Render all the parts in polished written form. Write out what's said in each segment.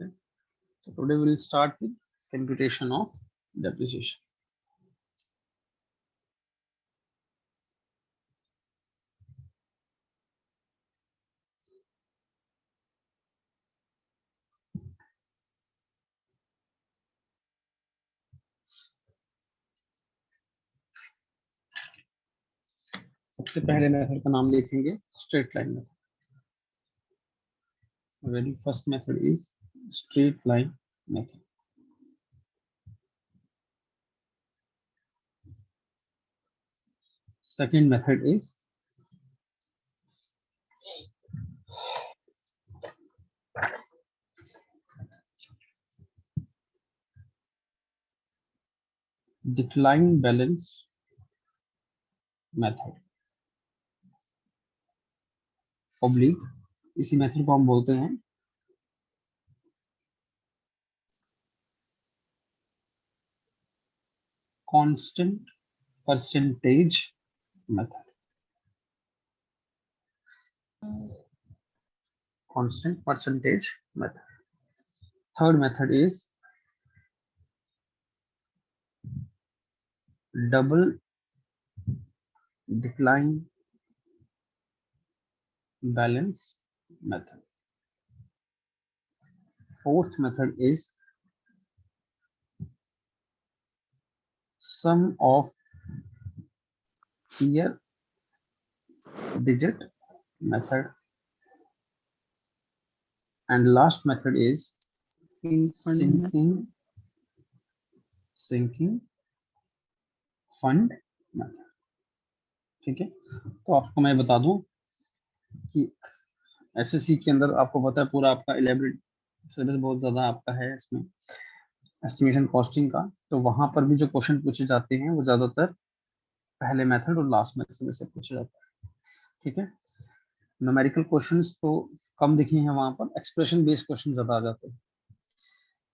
Okay. So today we will start with computation of depreciation. सबसे पहले method का नाम लिखेंगे straight line method. Very first method is straight line method. Second method is decline balance method. Oblique, इसी method को हम बोलते हैं constant percentage method. Constant percentage method. Third method is double decline balance method. Fourth method is sum of year digit method. And last method is sinking fund method. ठीक है, तो आपको मैं बता दूं कि एसएससी के अंदर आपको पता है पूरा आपका इलेबरेट सिलेबस बहुत ज्यादा आपका है इसमें एस्टिमेशन कॉस्टिंग का, तो वहां पर भी जो क्वेश्चन पूछे जाते हैं वो ज्यादातर पहले मेथड और लास्ट मेथड में से पूछे जाते हैं. ठीक है, न्यूमेरिकल क्वेश्चंस तो कम दिखे हैं, वहां पर एक्सप्रेशन बेस्ड क्वेश्चन ज्यादा आ जाते हैं,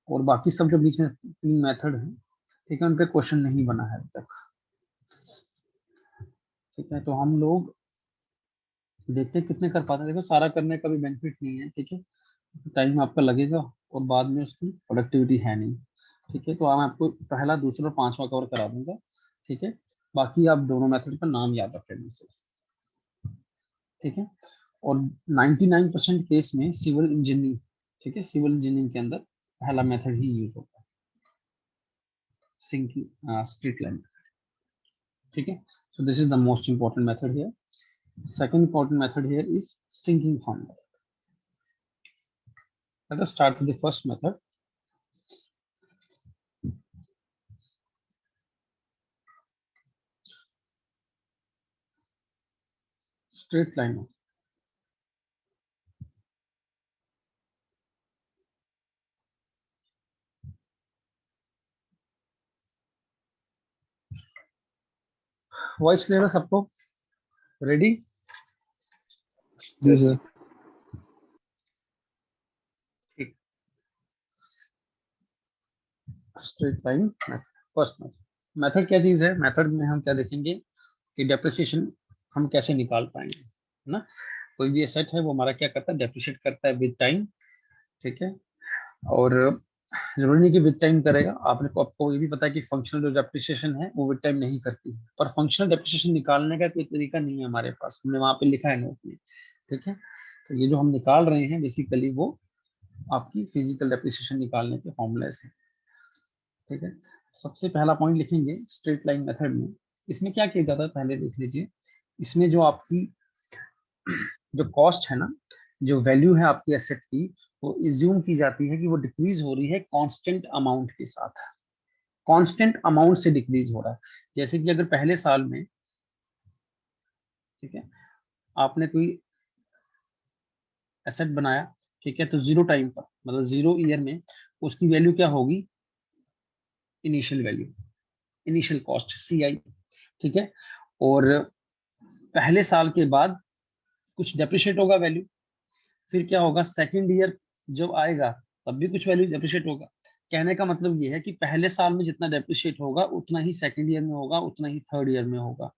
और बाकी सब जो बीच में 3 मेथड हैं, ठीक है, उन पे क्वेश्चन नहीं बना है अभी तक. ठीक है, तो हम लोग देखते हैं कितने कर पाते हैं. देखो, सारा करने का भी बेनिफिट नहीं है. ठीक है, टाइम आपका लगेगा और बाद में उसकी प्रोडक्टिविटी है नहीं. ठीक है, तो मैं आपको पहला, दूसरा और 5वां कवर करा दूंगा. ठीक है, बाकी आप दोनों मेथड का नाम याद रख लेने से. ठीक है, और 99% केस में सिविल इंजीनियरिंग, ठीक है, सिविल इंजीनियरिंग के अंदर पहला मेथड ही यूज होता है, सिंकिंग स्ट्रेट लाइन. ठीक है, so this is the most important method here. Second important method here is sinking fund. Let us start with the first method. Straight line method. Voice clear है सबको? Ready? जी sir. ठीक. Straight line method, first method क्या चीज है? Method में हम क्या देखेंगे कि डेप्रिसिएशन हम कैसे निकाल पाएंगे, है ना. कोई भी एसेट है वो हमारा क्या करता है, डेप्रिशिएट करता है विद टाइम. ठीक है, और जरूरी नहीं कि विद टाइम करेगा. आपको ये भी पता है कि फंक्शनल जो डेप्रिसिएशन है वो विद टाइम नहीं करती है, पर फंक्शनल डेप्रिसिएशन निकालने का कोई तरीका नहीं है हमारे पास, हमने वहां पे लिखा है नोट में. ठीक है, तो ये जो हम निकाल रहे हैं बेसिकली वो आपकी फिजिकल डेप्रिसिएशन निकालने के फॉर्मूलाज हैं. ठीक है, सबसे पहला पॉइंट लिखेंगे स्ट्रेट लाइन मेथड में. इसमें क्या किया जाता है पहले देख लीजिए. इसमें जो आपकी जो कॉस्ट है ना, जो वैल्यू है आपकी एसेट की, वो इज्यूम की जाती है कि वो डिक्रीज हो रही है कांस्टेंट अमाउंट के साथ. कांस्टेंट अमाउंट से डिक्रीज हो रहा है. जैसे कि अगर पहले साल में, ठीक है, आपने कोई एसेट बनाया, ठीक है, तो 0 टाइम पर, मतलब 0 ईयर में उसकी वैल्यू क्या होगी? Initial value, initial cost, CI. ठीक है, और पहले साल के बाद कुछ डेप्रिशिएट होगा वैल्यू. फिर क्या होगा, सेकंड ईयर जब आएगा तब भी कुछ वैल्यू डेप्रिशिएट होगा. कहने का मतलब ये है कि पहले साल में जितना डेप्रिशिएट होगा उतना ही सेकंड ईयर में होगा, उतना ही थर्ड ईयर में होगा.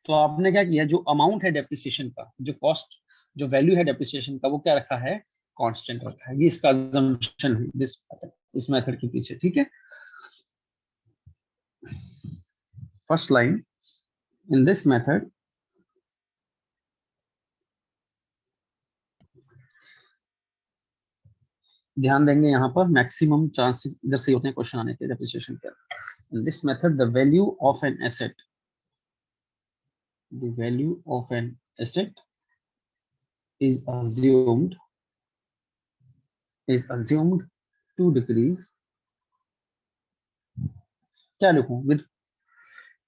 तो आपने क्या किया, जो अमाउंट है डेप्रिसिएशन का, जो कॉस्ट, जो वैल्यू है डेप्रिसिएशन का, वो क्या रखा है? कांस्टेंट रखा है। ये इसका assumption है इस मेथड के पीछे, ठीक है। First line in this method ध्यान देंगे, यहाँ पर मैक्सिमम चांसेस इधर से होते हैं क्वेश्चन आने के डेप्रिसिएशन के। In this method the value of an asset, the value of an asset is assumed to decrease। क्या लिखूं,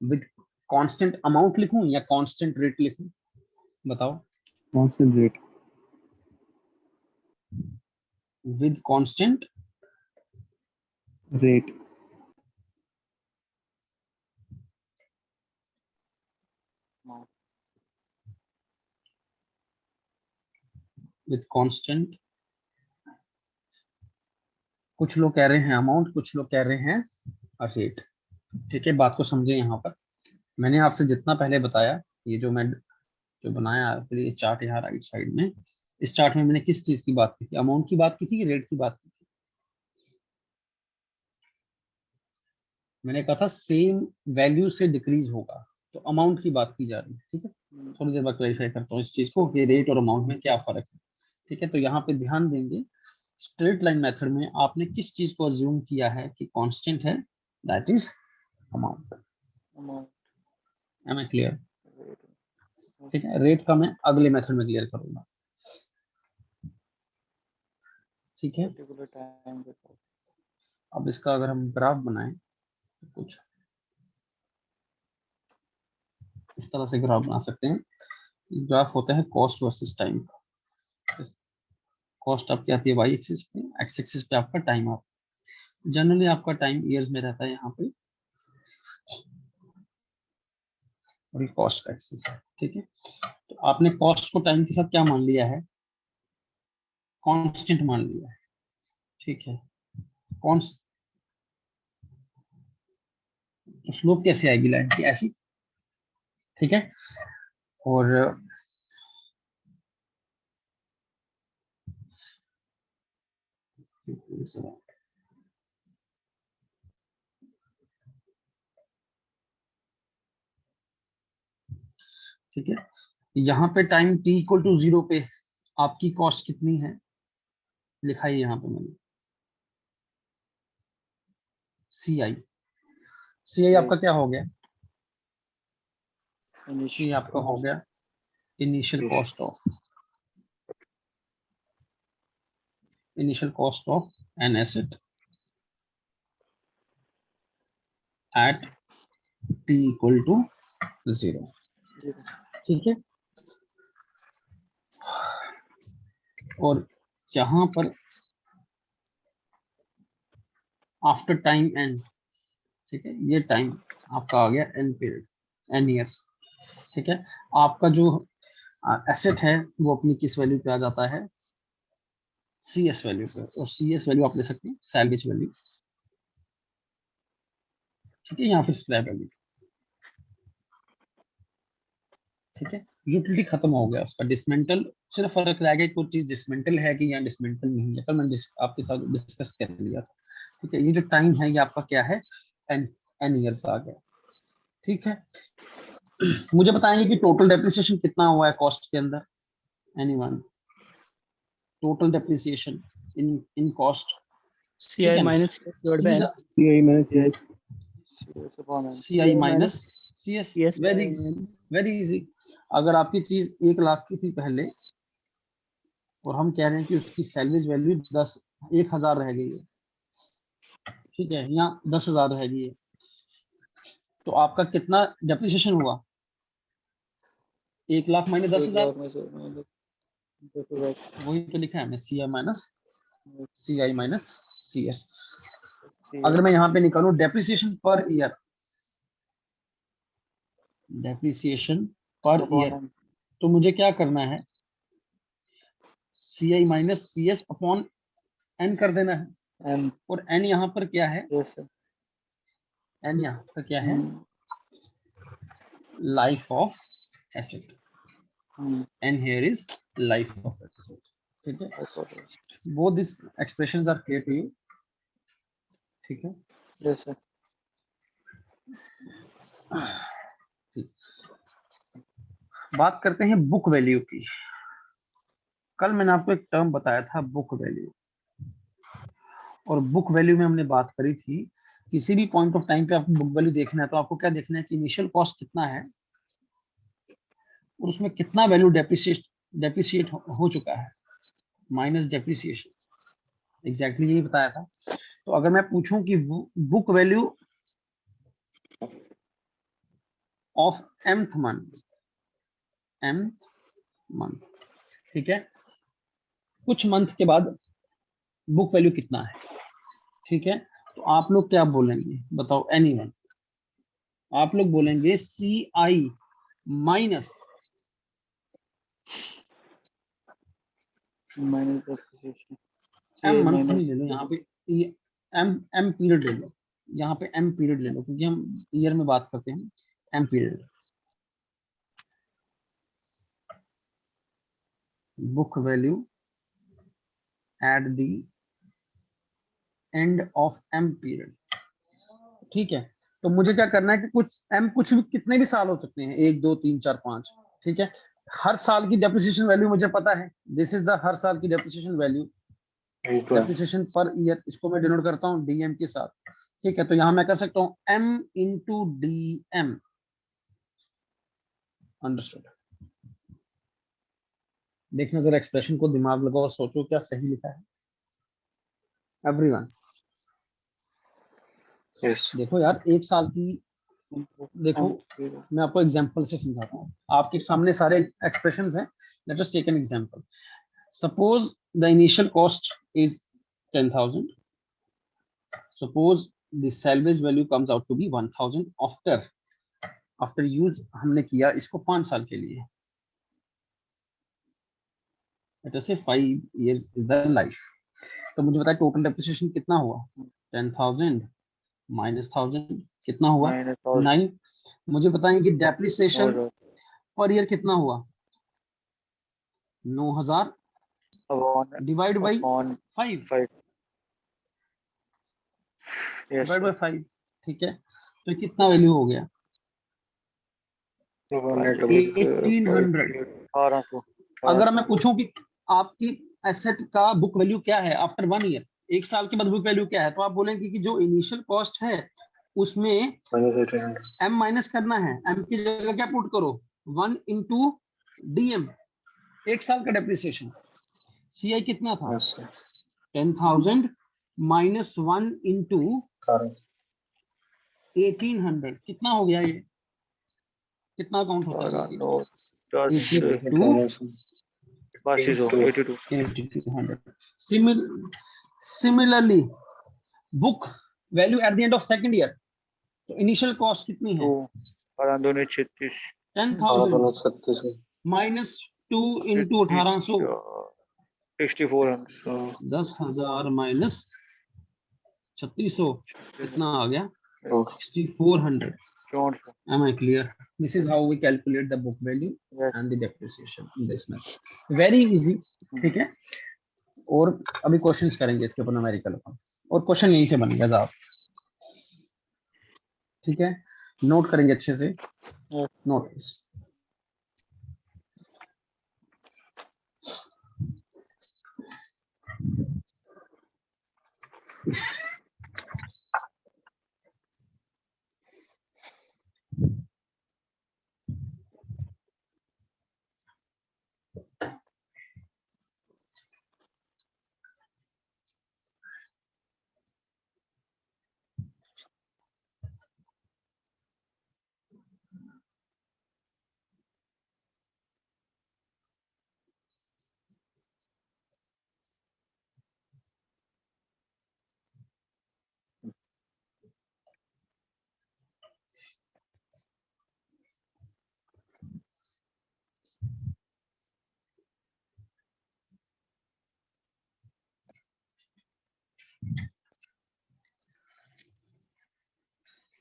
विद कांस्टेंट अमाउंट लिखूं या कांस्टेंट रेट लिखूं, बताओ। Constant rate. With constant rate. With constant, कुछ लोग कह रहे हैं अमाउंट, कुछ लोग कह रहे हैं रेट। ठीक है, बात को समझे। यहाँ पर मैंने आपसे जितना पहले बताया, ये जो बनाया फिर ये चार्ट यहाँ राइट साइड में, इस चार्ट में मैंने किस चीज की बात की थी, अमाउंट की बात की थी कि रेट की बात की थी। मैंने कहा था सेम वैल्यू से डिक्रीज होगा, तो अमाउंट की बात की जा रही है। ठीक है, थोड़ी देर बाद क्लैरिफाई करता हूँ इस चीज को कि रेट और अमाउंट में क्या फर्क है। ठीक है, तो यहाँ पे ध्यान देंगे, स्ट्रेट लाइन मेथड में आपने किस चीज को अज्यूम किया है कि कांस्टेंट है, that is amount. Am I clear? ठीक है, रेट का मैं अगले मेथड में क्लियर करूंगा। ठीक है, अब इसका अगर हम ग्राफ बनाएं तो कुछ इस तरह से ग्राफ बना सकते हैं। ग्राफ होता है कॉस्ट वर्सेस टाइम का। कॉस्ट आपकी आती है वाई एक्सिस पे, एक्स एक्सिस पे आपका टाइम आता है। जनरली आपका टाइम ईयर्स में रहता है यहाँ पे, और ये कॉस्ट का एक्सिस है। ठीक है, तो आपने कॉस्ट को टाइम के साथ क्या मान लिया है, कांस्टेंट मान लिया है। ठीक है, कॉन्स्ट तो स्लोप कैसे आएगी लाइन की, ऐसी। ठीक है, और ठीक है, यहाँ पे टाइम t इक्वल टू 0 पे आपकी कॉस्ट कितनी है, लिखा है यहाँ पे मैंने, सी आई। सी आई आपका क्या हो गया, सी आपका हो गया initial cost of an asset at t equal to 0। ठीक है, और यहाँ पर आफ्टर टाइम n, ठीक है, ये टाइम आपका आ गया n पीरियड, n ईयर्स। ठीक है, आपका जो एसेट है वो अपनी किस वैल्यू पे आ जाता है, सी एस वैल्यू पे, और सी एस वैल्यू आप ले सकते हैं सैलवेज वैल्यू। ठीक है, या फिर स्क्रैप वैल्यू। ठीक है, यूटिलिटी खत्म हो गया उसका, डिसमेंटल सिर्फ फर्क रह गया, कोई चीज डिसमेंटल है कि या डिसमेंटल नहीं है, कल मैंने आपके साथ डिस्कस कर लिया था। ठीक है, ये जो टाइम है ये आपका क्या है, एन एन ईयर्स आ गया। ठीक है, मुझे बताएंगे कि टोटल डेप्रिसिएशन कितना हुआ है कॉस्ट के अंदर, anyone, total depreciation in cost. ठीक CI है ना, minus divided by N. CI minus CI। C I minus C S, CS by very N. Very easy. अगर आपकी चीज 1 लाख की थी पहले, और हम कह रहे हैं कि उसकी सैलरीज वैल्यू 10,000 रह गई है, ठीक है, या 10,000 रह गई है, तो आपका कितना डेप्रिसिएशन हुआ, 1 लाख माइनस 10,000। वही तो लिखा है हमने, सी आई माइनस सी एस। अगर मैं यहाँ पे निकालू depreciation per year, depreciation per year, तो मुझे क्या करना है, C I minus C S upon N कर देना है। और एन यहाँ पर क्या है, एन यहाँ पर क्या है, life of asset, N here is life of asset. ठीक है, both these expressions are clear to you. ठीक है, यस सर। ठीक, बात करते हैं बुक वैल्यू की। कल मैंने आपको एक टर्म बताया था बुक वैल्यू, और बुक वैल्यू में हमने बात करी थी किसी भी पॉइंट ऑफ टाइम पे आपको बुक वैल्यू देखना है तो आपको क्या देखना है कि इनिशियल कॉस्ट कितना है और उसमें कितना वैल्यू डेप्रिशिएट हो चुका है माइनस डेप्रिसिएशन, एग्जैक्टली यही बताया था। तो अगर मैं पूछूं कि book value of mth month, ठीक है, कुछ मंथ के बाद बुक वैल्यू कितना है, ठीक है, तो आप लोग क्या बोलेंगे बताओ, एनीवन? आप लोग बोलेंगे CI minus minus depreciation, M month नहीं ले लो, यहाँ पे एम पीरियड ले लो, यहाँ पे एम पीरियड ले लो क्योंकि हम ईयर में बात करते हैं, M period. Book value at the end of M period, ठीक है। तो मुझे क्या करना है कि कुछ एम कुछ भी कितने भी साल हो सकते हैं, 1 2 3 4 5, ठीक है। हर साल की डेप्रिसिएशन वैल्यू मुझे पता है, दिस इज द हर साल की depreciation value, depreciation per year, इसको मैं डिनोट करता हूँ डीएम के साथ, ठीक है। तो यहाँ मैं कर सकता हूँ M into D M, understood. देखना जरा एक्सप्रेशन को, दिमाग लगाओ और सोचो क्या सही लिखा है एवरीवन। यस। देखो यार, एक साल की, देखो मैं आपको एग्जांपल से समझाता हूँ, आपके सामने सारे एक्सप्रेशंस हैं, let us take an example. Suppose the initial cost is 10,000, suppose the salvage value comes out to be 1,000 after use, हमने किया इसको 5 साल के लिए, लेट अस से 5 इयर्स इज द लाइफ। तो मुझे बताया टोटल डेप्रिसिएशन कितना हुआ, 10,000 माइनस 1,000 कितना हुआ, 9। मुझे बताएंगे डेप्रिसिएशन पर ईयर कितना हुआ, 9,000 डिवाइड बाई 5, डिवाइड बाई 5, ठीक है। तो कितना वैल्यू हो गया, 1800। अगर मैं पूछूं कि आपकी एसेट का बुक वैल्यू क्या है आफ्टर 1 ईयर, 1 साल के बाद बुक वैल्यू क्या है, तो आप बोलेंगे कि जो इनिशियल कॉस्ट है उसमें एम माइनस करना है, एम की जगह क्या पुट करो, 1 इंटू डीएम, 1 साल का डेप्रिसिएशन। सीआई कितना था, 10,000 माइनस 1 इंटू 1800, कितना हो गया, ये कितना काउंट होता है, 8200। Similarly book value at the end of second year, तो इनिशियल कॉस्ट कितनी है, 10,000 माइनस 2 इंटू 1800, 10,000 माइनस 3600, कितना आ गया, 6,400। Am I clear? This is how we calculate the book value and the depreciation in this method. Very easy, ठीक है। और अभी questions करेंगे इसके ऊपर न्यूमेरिकल पर, और क्वेश्चन यहीं से बनेगा साहब, ठीक है। नोट करेंगे अच्छे से, नोट।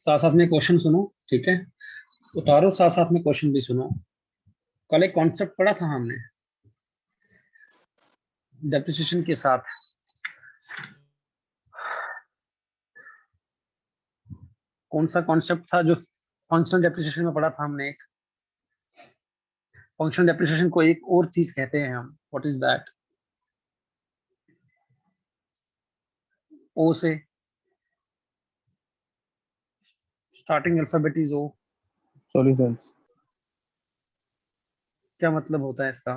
साथ साथ में क्वेश्चन सुनो, ठीक है, उतारो, साथ साथ में क्वेश्चन भी सुनो। कल एक कॉन्सेप्ट पढ़ा था हमने, डेप्रिसिएशन के साथ कौन सा कॉन्सेप्ट था जो फंक्शनल डेप्रिसिएशन में पढ़ा था हमने? एक फंक्शनल डेप्रिसिएशन को एक और चीज कहते हैं हम, व्हाट इज दैट? ओ से starting alphabet is O. Solutions. क्या मतलब होता है इसका?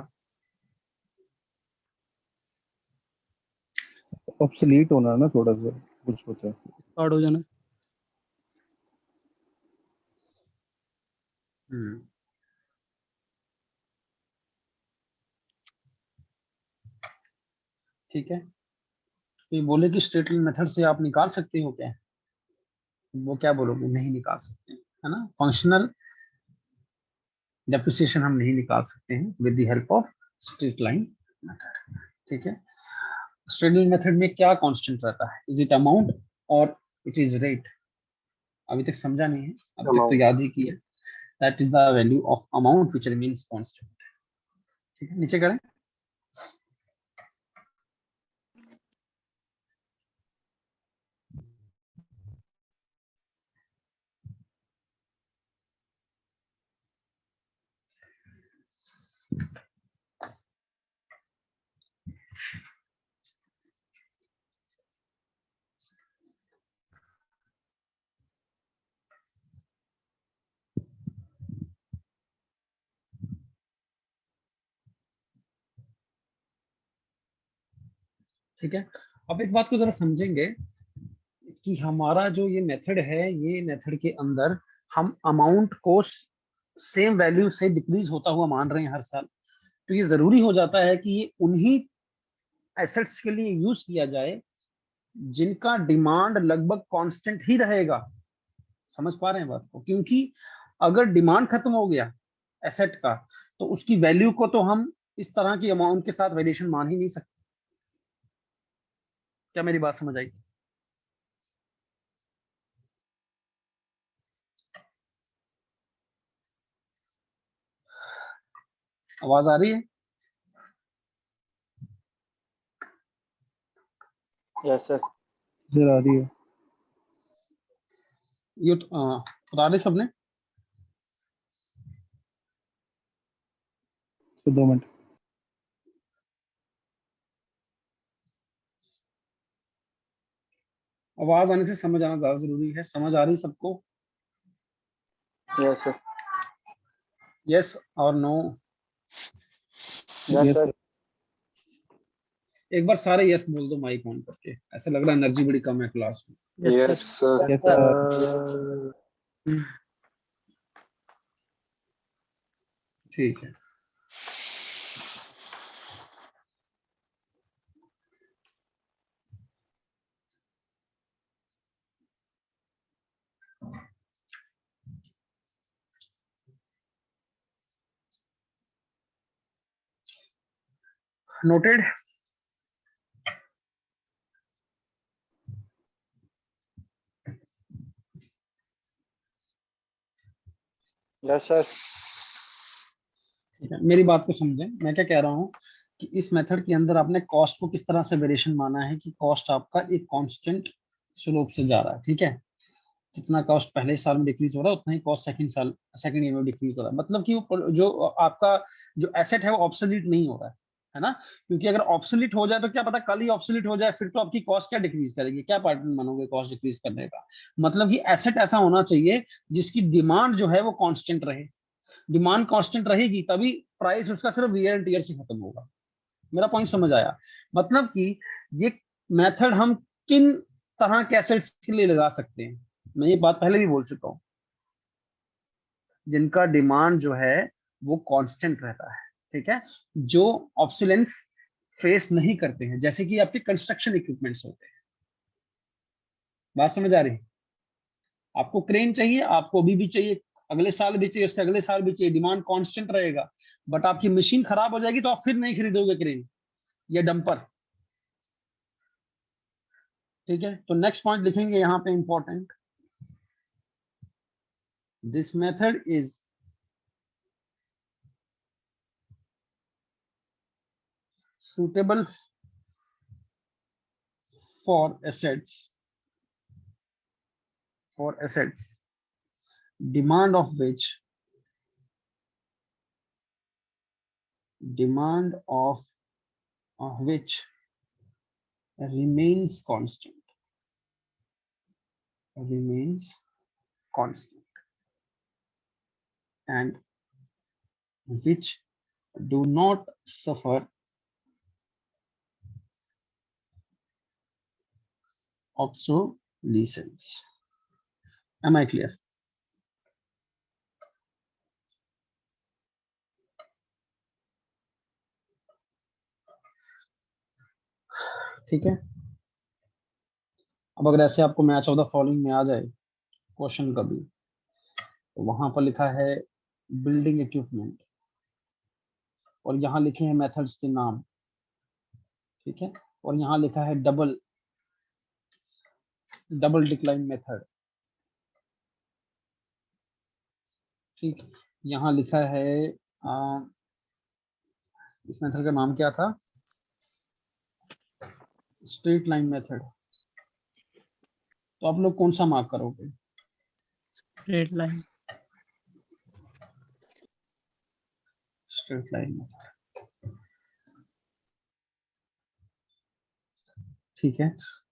ऑब्सोलीट होना ना, थोड़ा सा कुछ होता है। स्टार्ट हो जाना। ठीक है, तो ये बोले कि स्ट्रेट लाइन मेथड से आप निकाल सकते हो क्या? वो क्या बोलोगे? नहीं निकाल सकते, है ना। फंक्शनल डेप्रिसिएशन हम नहीं निकाल सकते हैं with the help of straight line method. ठीक है, स्ट्रेट लाइन मेथड में क्या कांस्टेंट रहता है? इज इट अमाउंट और इट इज रेट? अभी तक समझा नहीं है, अभी तक तो याद ही किया। That is the value of amount which remains constant. ठीक है, नीचे करें। ठीक है, अब एक बात को जरा समझेंगे कि हमारा जो ये मेथड है, ये मेथड के अंदर हम अमाउंट को सेम वैल्यू से डिक्रीज होता हुआ मान रहे हैं हर साल। तो ये जरूरी हो जाता है कि ये उन्हीं एसेट्स के लिए यूज किया जाए जिनका डिमांड लगभग कांस्टेंट ही रहेगा। समझ पा रहे हैं बात को? क्योंकि अगर डिमांड खत्म हो गया एसेट का, तो उसकी वैल्यू को तो हम इस तरह की अमाउंट के साथ वेरिएशन मान ही नहीं सकते। क्या मेरी बात समझ आई? आवाज आ रही है? Yes sir. सर आ रही है। ये बता दे सबने। तो 2 मिनट। आवाज आने से समझ आना ज्यादा जरूरी है। समझ आ रही सबको? Yes sir. यस और no? Yes yes sir. Sir. एक बार सारे यस बोल दो माइक ऑन करके, ऐसा लग रहा है एनर्जी बड़ी कम है क्लास में। Yes sir. Yes sir. ठीक है, नोटेड। Yes sir. ठीक है, मेरी बात को समझें, मैं क्या कह रहा हूँ कि इस मेथड के अंदर आपने कॉस्ट को किस तरह से वेरिएशन माना है कि कॉस्ट आपका एक कांस्टेंट स्लोप से जा रहा है। ठीक है, जितना कॉस्ट पहले साल में डिक्रीज हो रहा है उतना ही कॉस्ट सेकंड ईयर में डिक्रीज हो रहा है। मतलब कि वो जो आपका जो एसेट है वो ऑब्सोलीट नहीं हो रहा है ना। क्योंकि अगर ऑब्सोलीट हो जाए तो क्या पता कल ही ऑब्सोलीट हो जाए, फिर तो आपकी कॉस्ट क्या डिक्रीज करेगी? क्या पार्टनर मानोगे कॉस्ट डिक्रीज करने का? मतलब कि एसेट ऐसा होना चाहिए जिसकी डिमांड जो है वो कांस्टेंट रहे। डिमांड कांस्टेंट रहेगी तभी प्राइस उसका सिर्फ वियर एंड टियर से खत्म होगा। मेरा पॉइंट समझ आया? मतलब कि ये मेथड हम किन तरह के एसेट्स के लिए लगा सकते हैं? मैं ये बात पहले भी बोल चुका हूं, जिनका डिमांड जो है वो कांस्टेंट रहता है। ठीक है, जो ऑब्सोलेंस फेस नहीं करते हैं, जैसे कि आपके कंस्ट्रक्शन इक्विपमेंट्स होते हैं। बात समझ आ रही है? आपको क्रेन चाहिए, आपको अभी भी चाहिए, अगले साल भी चाहिए, उससे अगले साल भी चाहिए, डिमांड कांस्टेंट रहेगा। बट आपकी मशीन खराब हो जाएगी तो आप फिर नहीं खरीदोगे क्रेन या डंपर। ठीक है, तो नेक्स्ट पॉइंट लिखेंगे यहां पे important, this method is suitable for assets demand of which remains constant and which do not suffer obsolescence. Am I clear? ठीक है। अब अगर ऐसे आपको मैच ऑफ द फॉलोइंग में आ जाए क्वेश्चन कभी, तो वहां पर लिखा है बिल्डिंग इक्विपमेंट और यहाँ लिखे हैं मेथड्स के नाम, ठीक है, और यहाँ लिखा है डबल डिक्लाइन मेथड, ठीक। यहाँ लिखा है इस मेथड का नाम क्या था, स्ट्रेट लाइन मेथड। तो आप लोग कौन सा मार्क करोगे? Straight line. Straight line method, ठीक है।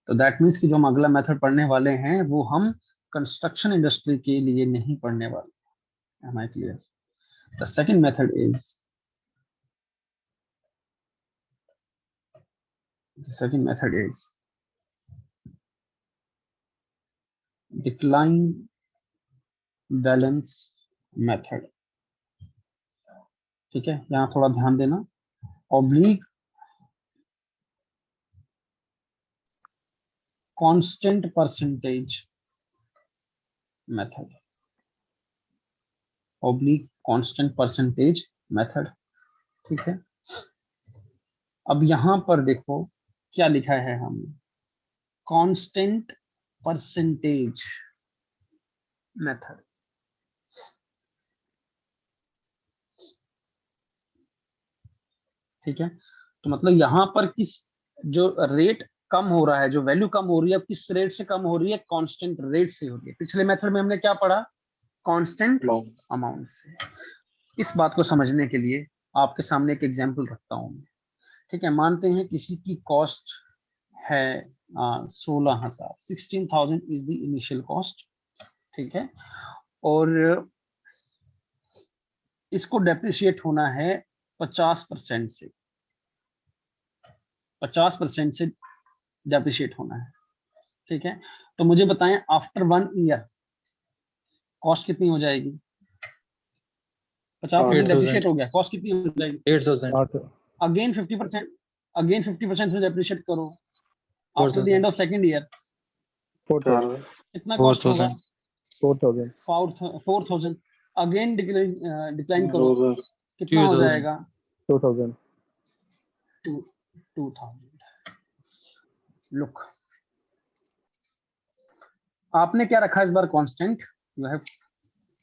तो दैट मीन्स कि जो हम अगला मेथड पढ़ने वाले हैं वो हम कंस्ट्रक्शन इंडस्ट्री के लिए नहीं पढ़ने वाले। Am I clear? The second method is decline balance method, ठीक है। यहाँ थोड़ा ध्यान देना, oblique constant percentage method, oblique constant percentage method, ठीक है। अब यहाँ पर देखो क्या लिखा है हमने, कांस्टेंट परसेंटेज मेथड, ठीक है। तो मतलब यहाँ पर किस जो रेट कम हो रहा है, जो वैल्यू कम हो रही है, किस रेट से कम हो रही है? कांस्टेंट रेट से हो रही है। पिछले मेथड में हमने क्या पढ़ा? कांस्टेंट अमाउंट से। इस बात को समझने के लिए आपके सामने एक एग्जांपल रखता हूं मैं, ठीक है। मानते हैं किसी की कॉस्ट है 16,000, 16,000 इज द इनिशियल कॉस्ट, ठीक है। और इसको डेप्रिशिएट होना है 50% से, 50% से डेप्रिशिएट होना है, ठीक है। तो मुझे बताएं आफ्टर 1 ईयर कॉस्ट कितनी हो जाएगी? 50% डेप्रिशिएट हो गया, कॉस्ट कितनी हो जाएगी? 8,000। अगेन 50% से डेप्रिशिएट करो after the end of second year, 4,000 कितना कॉस्ट होगा? 4,000 4,000। अगेन डिक्लाइन करो, कितना हो 2,000। जाएगा? 2,000 2,000। लुक, आपने क्या रखा इस बार? Constant. You have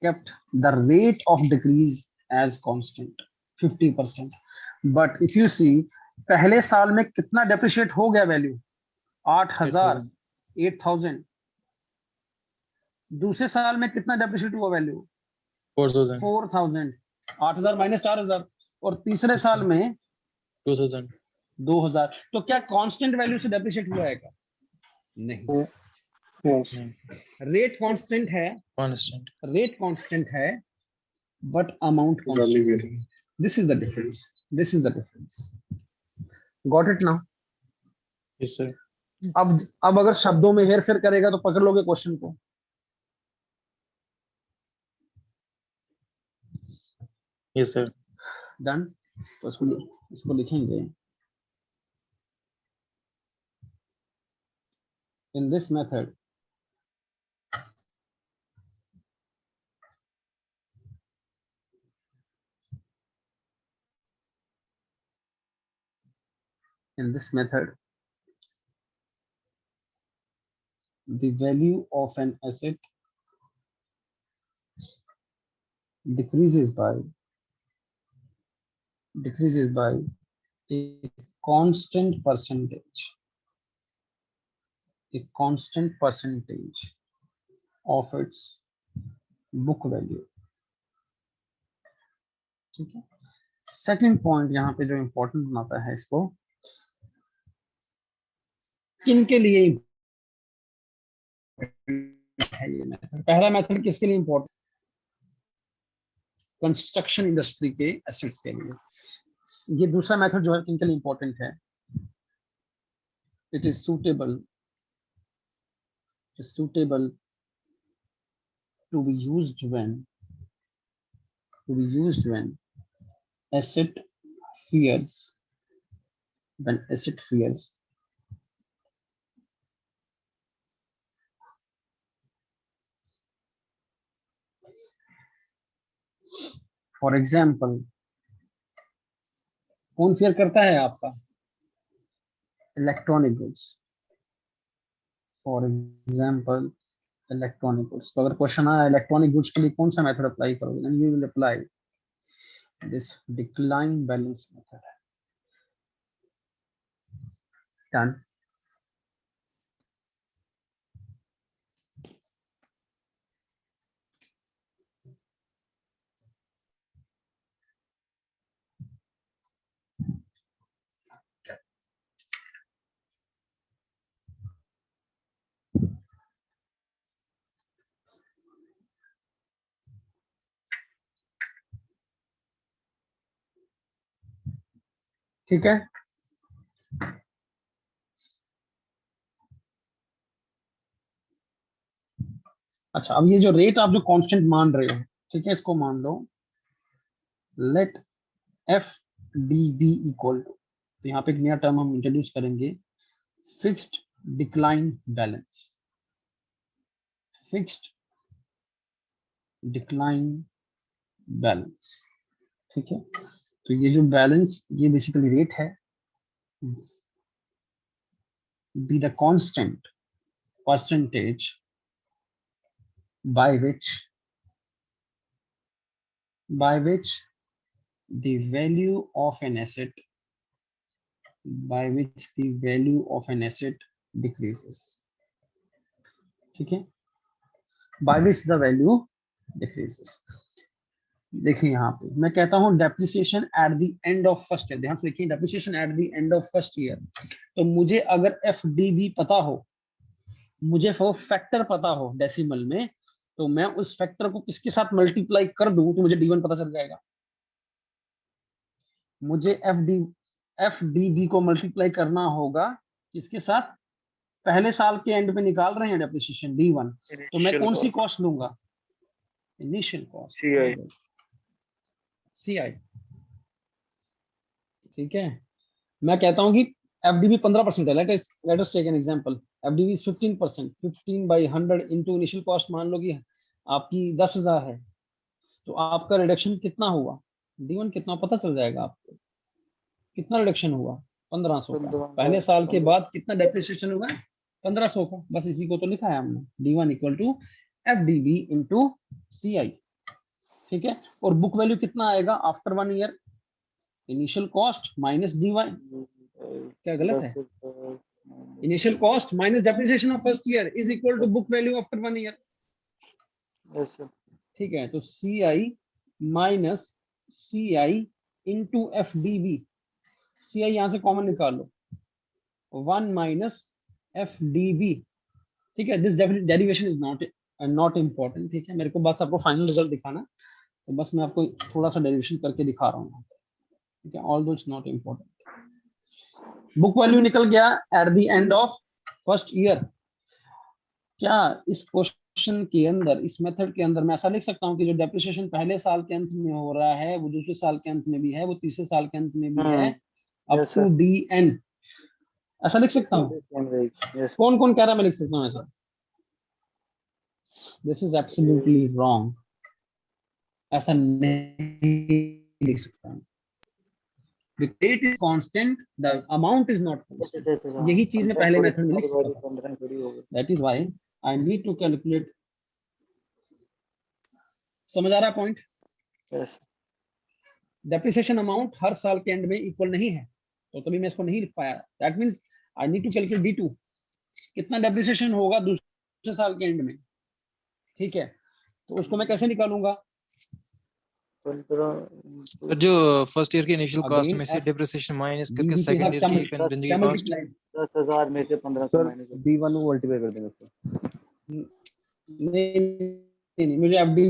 kept the rate of decrease as constant 50%, but if you see पहले साल में कितना डेप्रिशिएट हो गया वैल्यू? 8,000, 8,000। दूसरे साल में कितना डेप्रिशिएट हुआ वैल्यू? 4,000। 8,000 माइनस 4,000। और तीसरे साल में 2,000। तो क्या कांस्टेंट वैल्यू से डेप्रिशिएट हुआ है क्या? नहीं, रेट कांस्टेंट है, रेट कांस्टेंट है, but amount constant. This is the difference, this is the difference. Got it now? Yes sir. अब अगर शब्दों में हेर फेर करेगा तो पकड़ लोगे क्वेश्चन को। Yes sir. डन। तो इसको लिखेंगे in this method the value of an asset decreases by a constant percentage a constant percentage of its book value। ठीक है, सेकंड पॉइंट यहाँ पे जो इंपॉर्टेंट बनाता है इसको, किन के लिए है ये मेथड। पहला मेथड किसके लिए इंपॉर्टेंट, कंस्ट्रक्शन इंडस्ट्री के एसेट्स के लिए। ये दूसरा मेथड जो है किन के लिए इंपॉर्टेंट है, it is suitable to be used when asset fears for example, कौन फेयर करता है आपका, electronic goods, for example electronic goods. तो अगर क्वेश्चन आया इलेक्ट्रॉनिक गुड्स के लिए कौन सा मेथड अप्लाई करोगे, then you will apply this decline balance method. Done. ठीक है, अच्छा अब ये जो रेट आप जो कांस्टेंट मान रहे हो, ठीक है, इसको मान लो let F D B equal to, तो यहाँ पे एक नया टर्म हम इंट्रोड्यूस करेंगे, fixed decline balance. Fixed decline balance, ठीक है। तो ये जो बैलेंस, ये बेसिकली रेट है, be the constant percentage by which the value of an asset decreases। ठीक है, by which the value decreases। देखिए यहाँ पे मैं कहता हूँ depreciation eight the end of first year, ध्यान से देखिए, depreciation eight the end of first year. तो मुझे अगर FDB पता हो, मुझे वो फैक्टर पता हो डेसिमल में, तो मैं उस फैक्टर को किसके साथ मल्टीप्लाई कर दूं तो मुझे D1 पता चल जाएगा। मुझे FDB को मल्टीप्लाई करना होगा किसके साथ, पहले साल के एंड पे निकाल रहे हैं डेप्रिसिएशन D1, तो मैं कौन सी कॉस्ट लूंगा, इनिशियल कॉस्ट CI। ठीक है, मैं कहता हूं कि FDB 15% है, let us take an example, FDB is 15%, 15/100 into initial cost मान लो कि आपकी 10,000 है, तो आपका रिडक्शन कितना हुआ, D1 कितना पता चल जाएगा आपको, कितना रिडक्शन हुआ, 1500 का। पहले साल के बाद कितना डेप्रिसिएशन हुआ, 1500 का। बस इसी को तो लिखा है हमने, D1 equal to FDB into CI। ठीक है, और बुक वैल्यू कितना आएगा after 1 year, initial cost minus D1। क्या गलत है, initial cost minus depreciation of first year is equal to book value after 1 year. ठीक है, तो CI माइनस CI इंटू FDB, CI यहां से कॉमन निकाल लो, 1 माइनस FDB। ठीक है, this derivation is not important. ठीक है, मेरे को बस आपको फाइनल रिजल्ट दिखाना, तो बस मैं आपको थोड़ा सा डेरिवेशन करके दिखा रहा हूँ। ठीक है, ऑल दो it's not important. Book value निकल गया eight the end of first year. क्या इस क्वेश्चन के अंदर, इस मेथड के अंदर मैं ऐसा लिख सकता हूँ कि जो डेप्रिसिएशन पहले साल के अंत में हो रहा है वो दूसरे साल के अंत में भी है, वो तीसरे साल के अंत में भी है, अप टू दी एंड, ऐसा लिख सकता हूँ? कौन कौन कह रहा है मैं लिख सकता हूँ ऐसा? दिस इज एब्सोल्युटली रॉन्ग, ऐसा नहीं लिख सकता हूँ। The rate is constant, the amount is not constant. यही चीज मैं पहले मेथड में लिख सकता था। That is why I need to calculate। समझ आ रहा है पॉइंट? डेप्रिसिएशन अमाउंट हर साल के एंड में इक्वल नहीं है, तो तभी मैं इसको नहीं लिख पाया। That means I need to calculate D2। कितना डेप्रिसिएशन होगा दूसरे साल के एंड में, ठीक है, तो उसको मैं कैसे निकालूंगा? 15 सर जो फर्स्ट ईयर की इनिशियल कॉस्ट अगेन में से एफ डिप्रिसिएशन माइनस करके डीबी के सेकंड साथ ईयर क्या की कंटिन्यू की कॉस्ट। मल्टीप्लाई 10,000 में से 1500 सर माइनस कर B1 को मल्टीप्लाई कर देंगे सर। नहीं, मुझे एफडी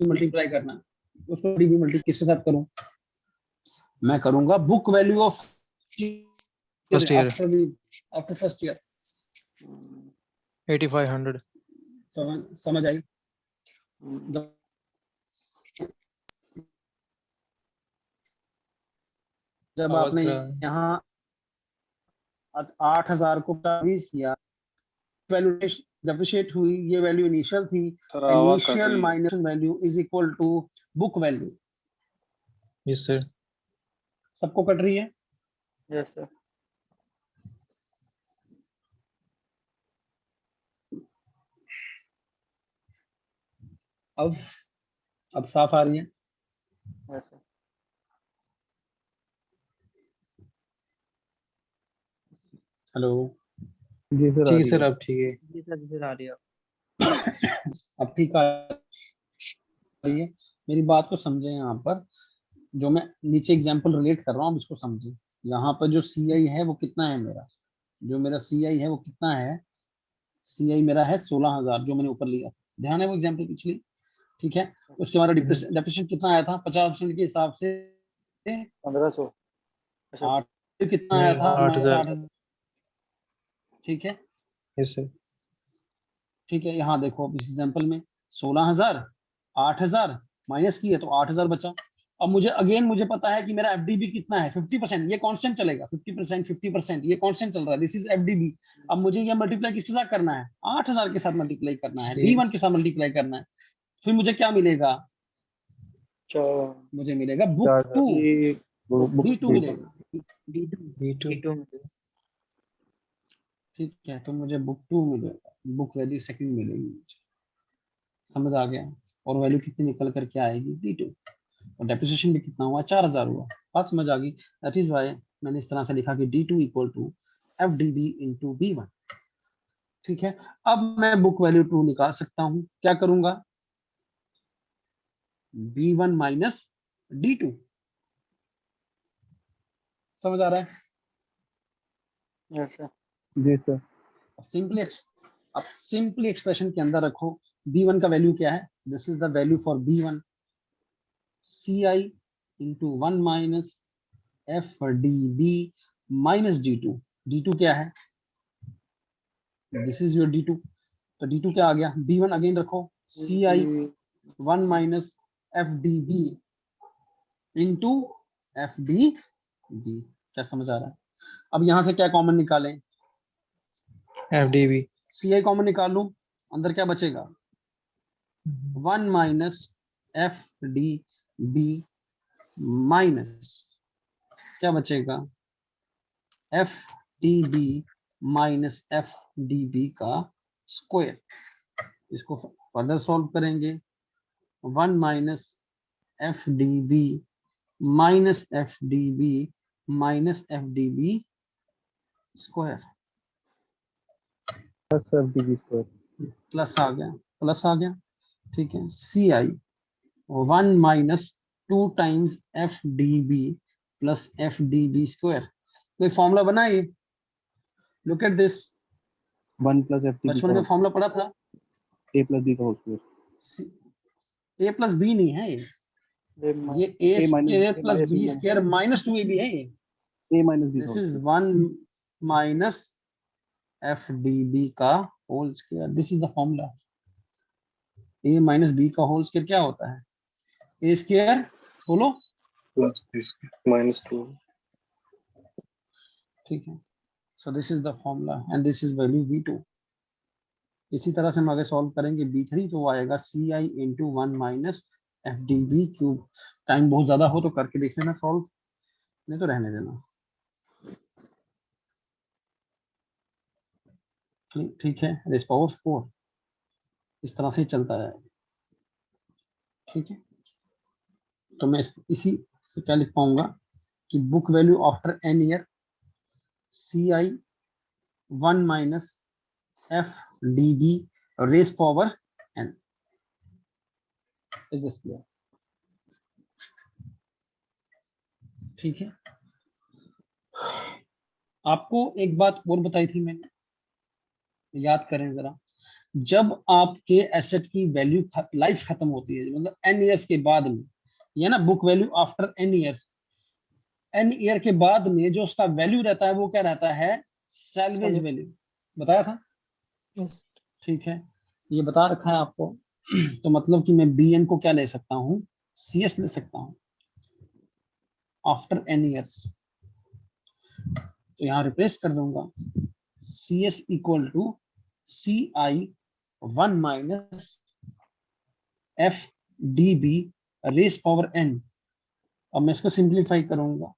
मल्टीप्लाई करना है, उसको डीबी मल्टी किसके साथ करूं? मैं करूंगा book value of first year after first year. 8500। समझ आई? जब आवाज आपने खराब है। यहाँ 8000 को 20 किया, वैल्यू डेप्रिशिएट हुई, ये वैल्यू इनिशियल थी, सर आवाज कट इनिशियल रही है। Minus value is equal to book value. Yes sir. सबको कट रही है? Yes sir. अब साफ आ रही है? Yes sir. हेलो? जी सर आ ठीक है रही सर, है। अब ठीक है। जी सर, जी सर आ रही है। अब ठीक आ रही है? मेरी बात को समझे, यहाँ पर जो मैं नीचे एग्जांपल रिलेट कर रहा हूँ इसको समझे। यहाँ पर जो सी आई है वो कितना है मेरा, जो मेरा सी आई है वो कितना है? सी आई मेरा है 16,000 जो मैंने ऊपर लिया, ध्यान है वो एग्जाम्पल पिछली, ठीक है। उसके हमारा डिप्रेशन कितना आया था 50% के हिसाब से? 1500। अच्छा। 8 कितना आया था? 8000। 8,000, ठीक है। Yes sir. ठीक है, यहाँ देखो अब इस एग्जाम्पल में 16,000 8,000 माइनस किए तो 8,000 बचा। अब मुझे पता है कि मेरा एफडीबी कितना है 50%, ये कांस्टेंट चलेगा, 50% 50% ये कांस्टेंट चल रहा है, दिस इज एफडीबी। अब मुझे ये मल्टीप्लाई किसके साथ करना है? 8,000 के साथ मल्टीप्लाई करना है, बी वन के साथ मल्टीप्लाई करना है। फिर मुझे क्या मिलेगा? मुझे मिलेगा book 4,000 two, book B two B2। मिलेगा, B2। ठीक है। तो मुझे बुक टू मिलेगा, बुक वैल्यू सेकंड मिलेगी मुझे, समझ आ गया? और वैल्यू कितनी निकल करके आएगी? D2। और डेप्रिसिएशन भी कितना हुआ? 4,000 हुआ। बात समझ आ गई? दैट इज वाई मैंने इस तरह से लिखा कि D2 equal to F D B into B1, ठीक है। अब मैं बुक वैल्यू 2 निकाल सकता हूं, क्या करूंगा? B1 माइनस D2, समझ आ रहा है? Yes sir. जी सर। सिंपली अब सिंपली एक्सप्रेशन के अंदर रखो, B1 का वैल्यू क्या है? This is the value for B1, CI into 1 minus F D B minus D2। D2 क्या है? This is your D2। तो D2 क्या आ गया? B1 अगेन रखो, CI 1 minus F D B into F D B. क्या समझ आ रहा है? अब यहां से क्या कॉमन निकालें? FDB। CI कॉमन निकाल लूं, अंदर क्या बचेगा? 1 minus F D B minus क्या बचेगा? F D B minus F D B का स्क्वायर। इसको फर्दर सॉल्व करेंगे, 1 minus F D B minus F D B minus F D B square, plus FDB square. Plus आ गया, ठीक है। C I 1 minus 2 times F D B plus F D B square. कोई formula बना ये? Look at this, 1 plus FDB बचपन का में होल फॉर्मूला पढ़ा था। A प्लस B का whole square. A plus B नहीं है ये A A minus square plus B square minus 2 A B है ये। A माइनस B का this whole is square. 1 minus F D B का whole square, this is the formula. A minus B का whole square क्या होता है? A square बोलो, -2। ठीक है। So this is the formula and this is value V2। इसी तरह से हम आगे सॉल्व करेंगे B3, तो वो आएगा CI into 1 minus F D B cube. Time बहुत ज्यादा हो तो करके देख लेना सॉल्व, नहीं तो रहने देना, ठीक है। रेस पावर 4 इस तरह से चलता है, ठीक है। तो मैं इसी से क्या लिख पाऊंगा कि book value after N year CI 1 minus F D B raise power N. Is this clear? ठीक है। आपको एक बात और बताई थी मैंने, याद करें जरा, जब आपके एसेट की वैल्यू लाइफ खत्म होती है, मतलब एन ईयर्स के बाद में, ये ना book value after N years, N year के बाद में जो उसका वैल्यू रहता है वो क्या रहता है? Salvage value. बताया था? Yes. ठीक है, ये बता रखा है आपको। तो मतलब कि मैं बी एन को क्या ले सकता हूँ? सी एस ले सकता हूँ आफ्टर एन ईयर्स। तो यहाँ रिप्लेस कर दूंगा, C S equal to C I 1 minus F D B raise power N. अब मैं इसको सिंप्लीफाई करूंगा,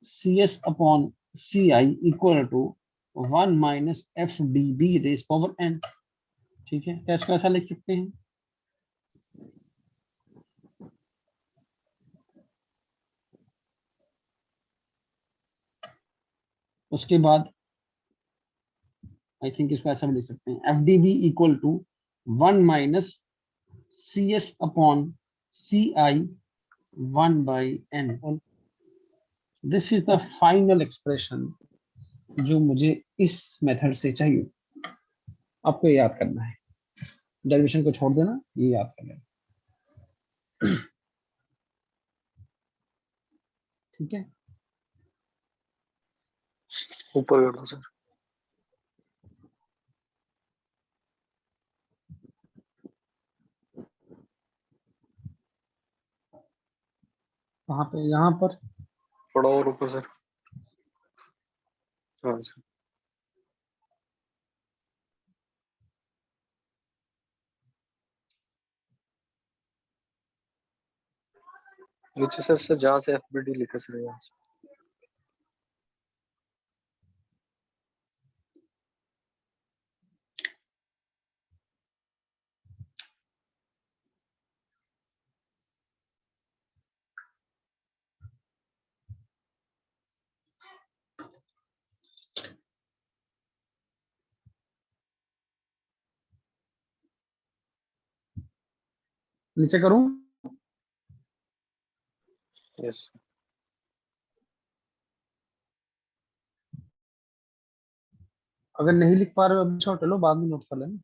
C S upon C I equal to 1 minus F D B raise power N. ठीक है, क्या इसको ऐसा लिख सकते हैं? उसके बाद आई थिंक इसको ऐसा भी लिख सकते हैं, F D B equal to 1 minus C S upon C I 1 by N. This is the final expression जो मुझे इस मेथड से चाहिए। आपको ये याद करना है, डेरिवेशन को छोड़ देना, ये याद कर लेना। ठीक है, ऊपर कर दो सर। कहाँ पे? यहाँ पर। थोड़ा और ऊपर सर। हाँ सर। नीचे सर जहाँ से एफबीडी लिखा सर यहाँ से। नीचे करूं? यस। अगर नहीं लिख पा रहे हो अभी छोड़ लो, बाद में नोट कर लेना।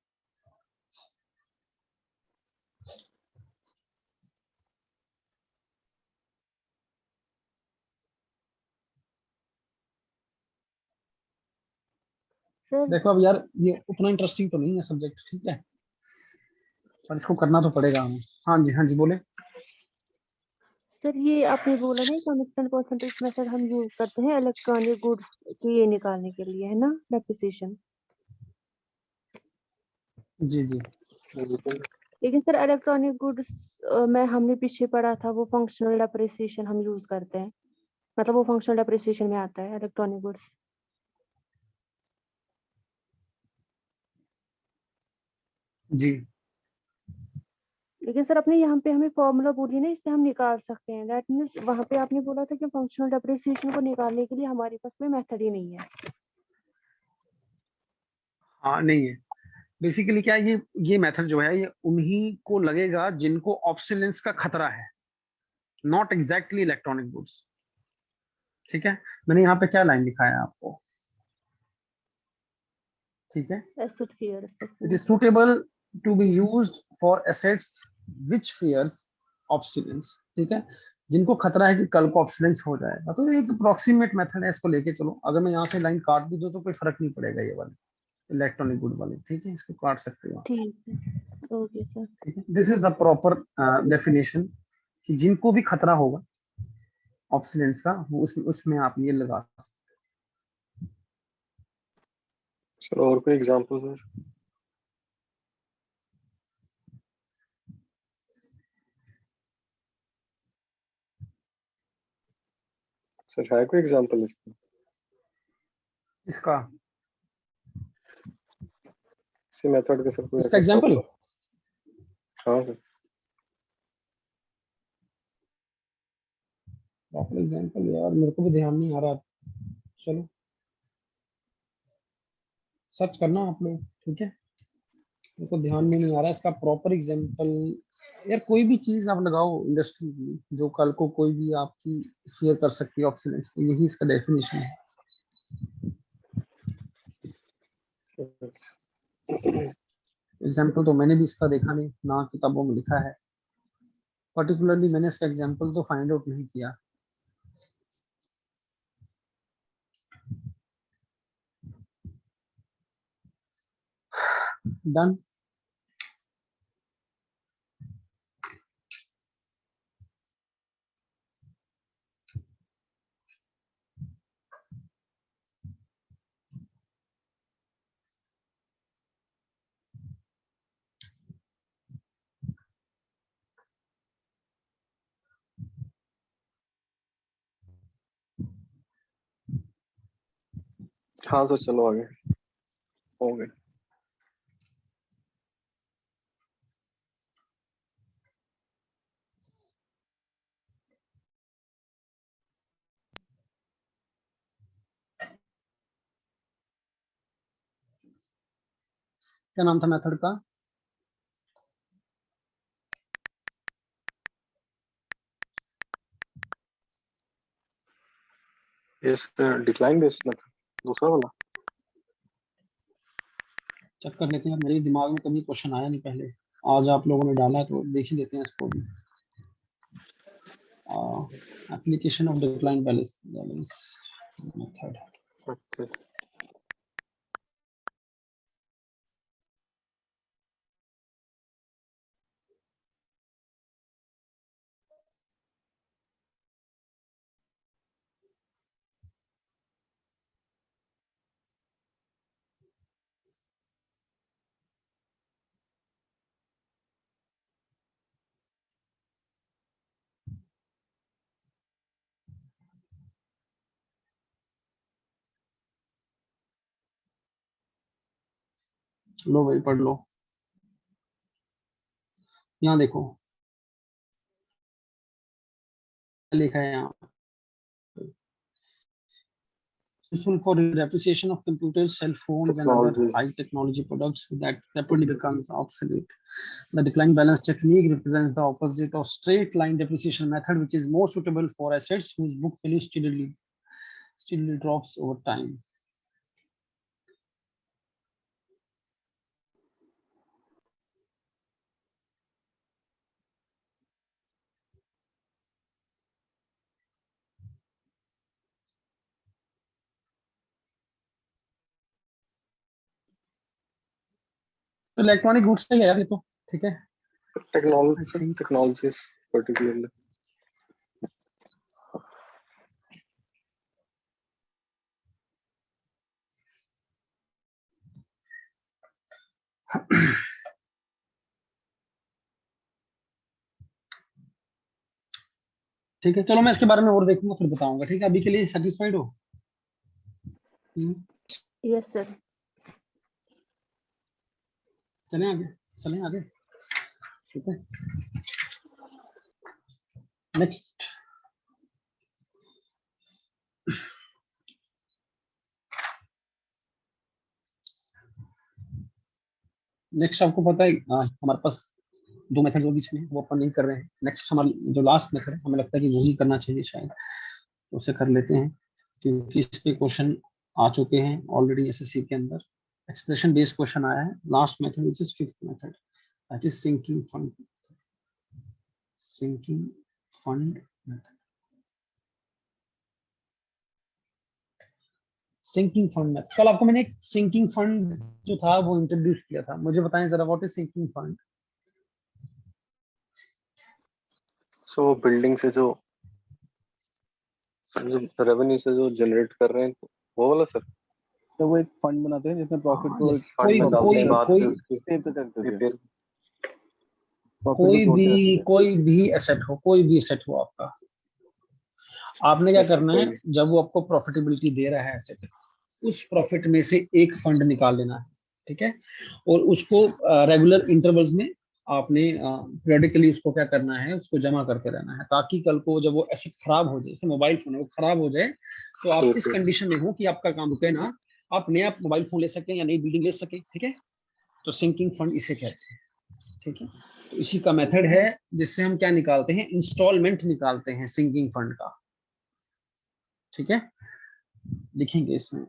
सर देखो अब यार, ये उतना इंटरेस्टिंग तो नहीं है सब्जेक्ट, ठीक है, पर इसको करना तो पड़ेगा हमें। हाँ जी, हाँ जी, बोले। सर ये आपने बोला ना कांस्टेंट परसेंटेज मेथड हम यूज करते हैं इलेक्ट्रॉनिक गुड्स की ये निकालने के लिए, है ना, डेप्रिसिएशन। जी जी। लेकिन सर इलेक्ट्रॉनिक गुड्स में हमने पीछे पढ़ा था वो फंक्शनल डेप्रिसिएशन हम यूज करते हैं, मतलब वो फंक्शनल डेप्रिसिएशन में आता है इलेक्ट्रॉनिक गुड्स। जी लेकिन सर अपने यहाँ पे हमें फॉर्मूला बोलिए ना, इससे हम निकाल सकते हैं। दैट मीन्स वहाँ पे आपने बोला था कि फंक्शनल डेप्रिसिएशन को निकालने के लिए हमारे पास कोई मेथड ही नहीं है। हाँ, नहीं है। बेसिकली क्या है, ये मेथड जो है ये उन्हीं को लगेगा जिनको ऑब्सोलेंस का खतरा है, नॉट एग्जैक्टली इलेक्ट्रॉनिक गुड्स। ठीक है, मैंने यहाँ पे क्या लाइन लिखा है आपको? ठीक है, asset fair it is suitable to be used for assets which fierce obsolescence. ठीक है, जिनको खतरा है कि कल को ऑब्सोलेंस हो जाएगा। तो ये एक अप्रोक्सीमेट मेथड है, इसको लेके चलो। अगर मैं यहाँ से लाइन काट भी दूं तो कोई फर्क नहीं पड़ेगा, ये वाले इलेक्ट्रॉनिक गुड वाले। ठीक है, इसको काट सकते हो आप। ठीक है, ओके सर। ठीक है, this is the proper definition कि जिनको भी खतरा होगा ऑब्सोलेंस का, वो उसमें आप ये लगा सकते सर और कोई एग्जांपल सर? सर है कोई एग्जांपल इसका? इसका इसी मेथड का सर कोई इसका ऐसा एग्जांपल? प्रॉपर? हाँ सर। प्रॉपर एग्जांपल यार मेरे को भी ध्यान नहीं आ रहा। चलो सर्च करना आप लोग, ठीक है। मेरे को ध्यान में नहीं आ रहा इसका प्रॉपर एग्जांपल। यार कोई भी चीज आप लगाओ इंडस्ट्री की जो कल को कोई भी आपकी शेयर कर सकती है ऑप्शंस, यही इसका डेफिनेशन है। एग्जाम्पल तो मैंने भी इसका देखा नहीं ना, किताबों में लिखा है। पर्टिकुलरली मैंने इसका एग्जाम्पल तो फाइंड आउट नहीं किया। डन। हाँ सर चलो आगे हो गए। क्या नाम था मेथड का? इस डिक्लाइन बेस्ड मेथड दूसरा वाला। चेक कर लेते हैं, मेरे दिमाग में कभी क्वेश्चन आया नहीं पहले, आज आप लोगों ने डाला तो देख ही लेते हैं इसको भी। Application of decline balance method. Okay लो भाई पढ़ लो, यहाँ देखो लिखा है यहाँ, useful for depreciation of computers, cell phones, and other technology. high technology products that rapidly becomes obsolete. The decline balance technique represents the opposite of straight line depreciation method, which is more suitable for assets whose book value steadily drops over time. तो electronic goods से यार ये तो ठीक है। Technologies particularly. ठीक है चलो मैं इसके बारे में और देखूंगा फिर बताऊंगा, ठीक है। अभी के लिए सेटिस्फाइड हो? Yes sir. चलें आगे, चलें आगे, ठीक है। नेक्स्ट नेक्स्ट आपको पता है हमारे पास दो मेथड जो बीच में वो अपन नहीं कर रहे हैं। नेक्स्ट हमारा जो लास्ट मेथड है हमें लगता है कि वही करना चाहिए शायद, तो उसे कर लेते हैं क्योंकि इस पे क्वेश्चन आ चुके हैं ऑलरेडी एसएससी के अंदर। एक्सप्रेशन बेस्ड क्वेश्चन आया है। Last method which is fifth method, that is sinking fund method. Sinking fund method, कल आपको मैंने एक सिंकिंग फंड जो था वो इंट्रोड्यूस किया था, मुझे बताएं जरा what is sinking fund. So building से जो रेवेन्यू से जो जनरेट कर रहे हैं वो वाला सर। तो वो एक फंड बनाते हैं जिसमें प्रॉफिट को yes, फंड में डालने के बाद कोई फिर उसकी सेव करते हैं। फिर प्रॉफिट को जोड़ते रहते हैं। कोई भी एसेट हो, कोई भी एसेट हो आपका, आपने क्या करना है जब वो आपको प्रॉफिटेबिलिटी दे रहा है एसेट, उस प्रॉफिट में से एक फंड निकाल लेना है, ठीक है। और उसको रेगुलर इंटरवल्स में आपने पीरियडिकली उसको क्या करना है, उसको जमा करते रहना है, ताकि कल को जब वो एसेट खराब हो जाए, जैसे मोबाइल फोन है वो खराब हो जाए तो आप इस कंडीशन में हो कि आपका काम रुके ना, आप नया मोबाइल फोन ले सकें या नई बिल्डिंग ले सकें, ठीक है, तो सिंकिंग फंड इसे कहते हैं, ठीक है। तो इसी का मेथड है जिससे हम क्या निकालते हैं, इंस्टॉलमेंट निकालते हैं सिंकिंग फंड का, ठीक है। लिखेंगे इसमें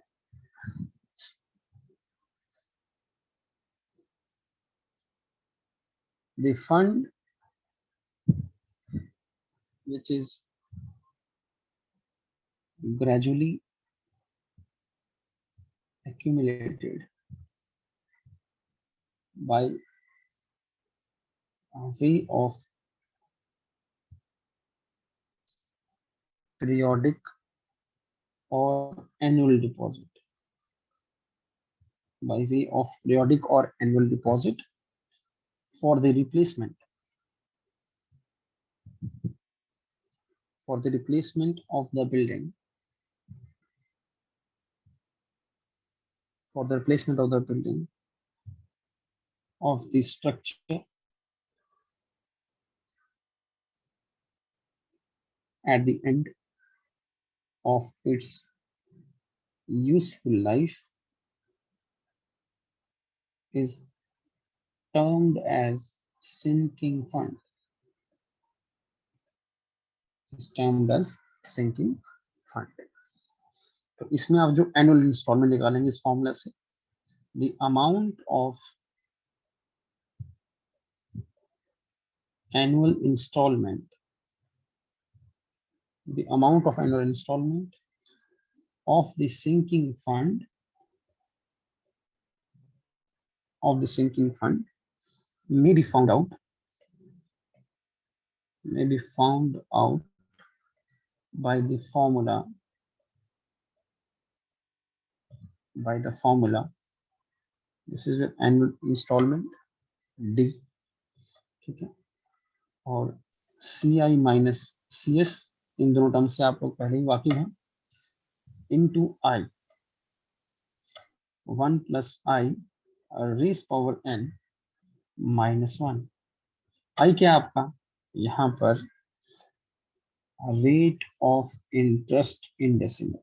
the fund which is gradually accumulated by way of periodic or annual deposit, by way of periodic or annual deposit for the replacement of the building, for the replacement of the building of the structure at the end of its useful life is termed as sinking fund. Is termed as sinking fund. तो इसमें आप जो annual instalment निकालेंगे इस formula से, the amount of annual installment, the amount of annual installment of the sinking fund may be found out by the formula this is the annual installment D, ठीक है, और CI माइनस CS, इन दोनों term से आप लोग पहले ही वाकिफ हैं, into I 1 + I rays power n -1। I क्या आपका यहाँ पर rate of interest in decimal,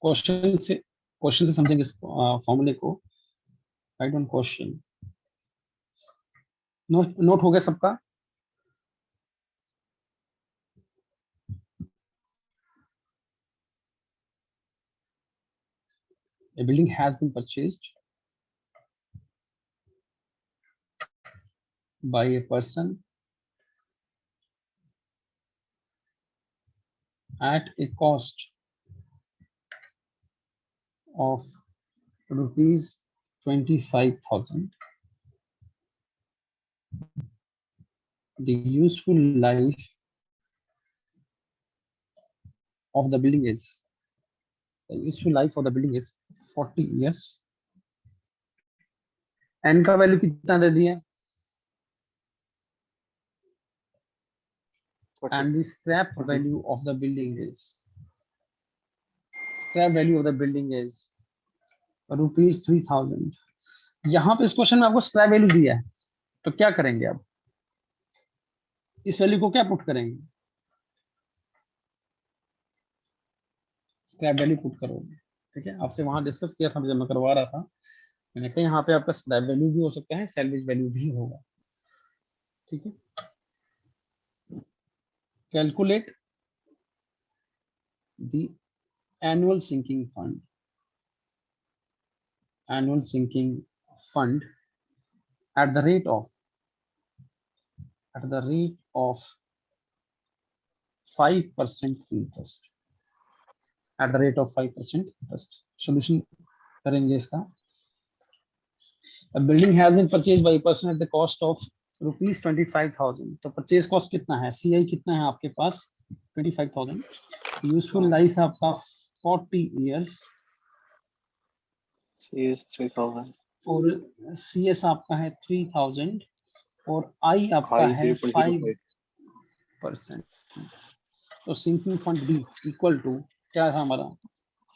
question से समझेंगे इस फॉर्मूले को। राइट ऑन क्वेश्चन, नोट हो गया सबका? A building has been purchased by a person at a cost of rupees 25,000. The useful life of the building is 40 years. n का value कितना दे दिया? And the scrap value of the building is rupees 3,000. यहाँ पे इस question में आपको scrap value दिया है, तो क्या करेंगे आप? इस वैल्यू को क्या पुट करेंगे? स्क्रैप वैल्यू पुट करोगे, ठीक है। आपसे वहां डिस्कस किया था जब मैं करवा रहा था, मैंने कहा यहाँ पे आपका स्क्रैप वैल्यू भी हो सकता है, सैलवेज वैल्यू भी होगा, ठीक है। Calculate the annual sinking fund at the rate of 5% interest, at the rate of 5% interest. Solution करेंगे इसका। A building has been purchased by a person at the cost of ₹25,000। तो परचेज कॉस्ट कितना है, CI कितना है आपके पास 25,000। Useful life है आपका 40 years CS 3000 और CS आपका है 3000 और I आपका I है 0.05 5%। तो sinking fund B equal to क्या था हमारा,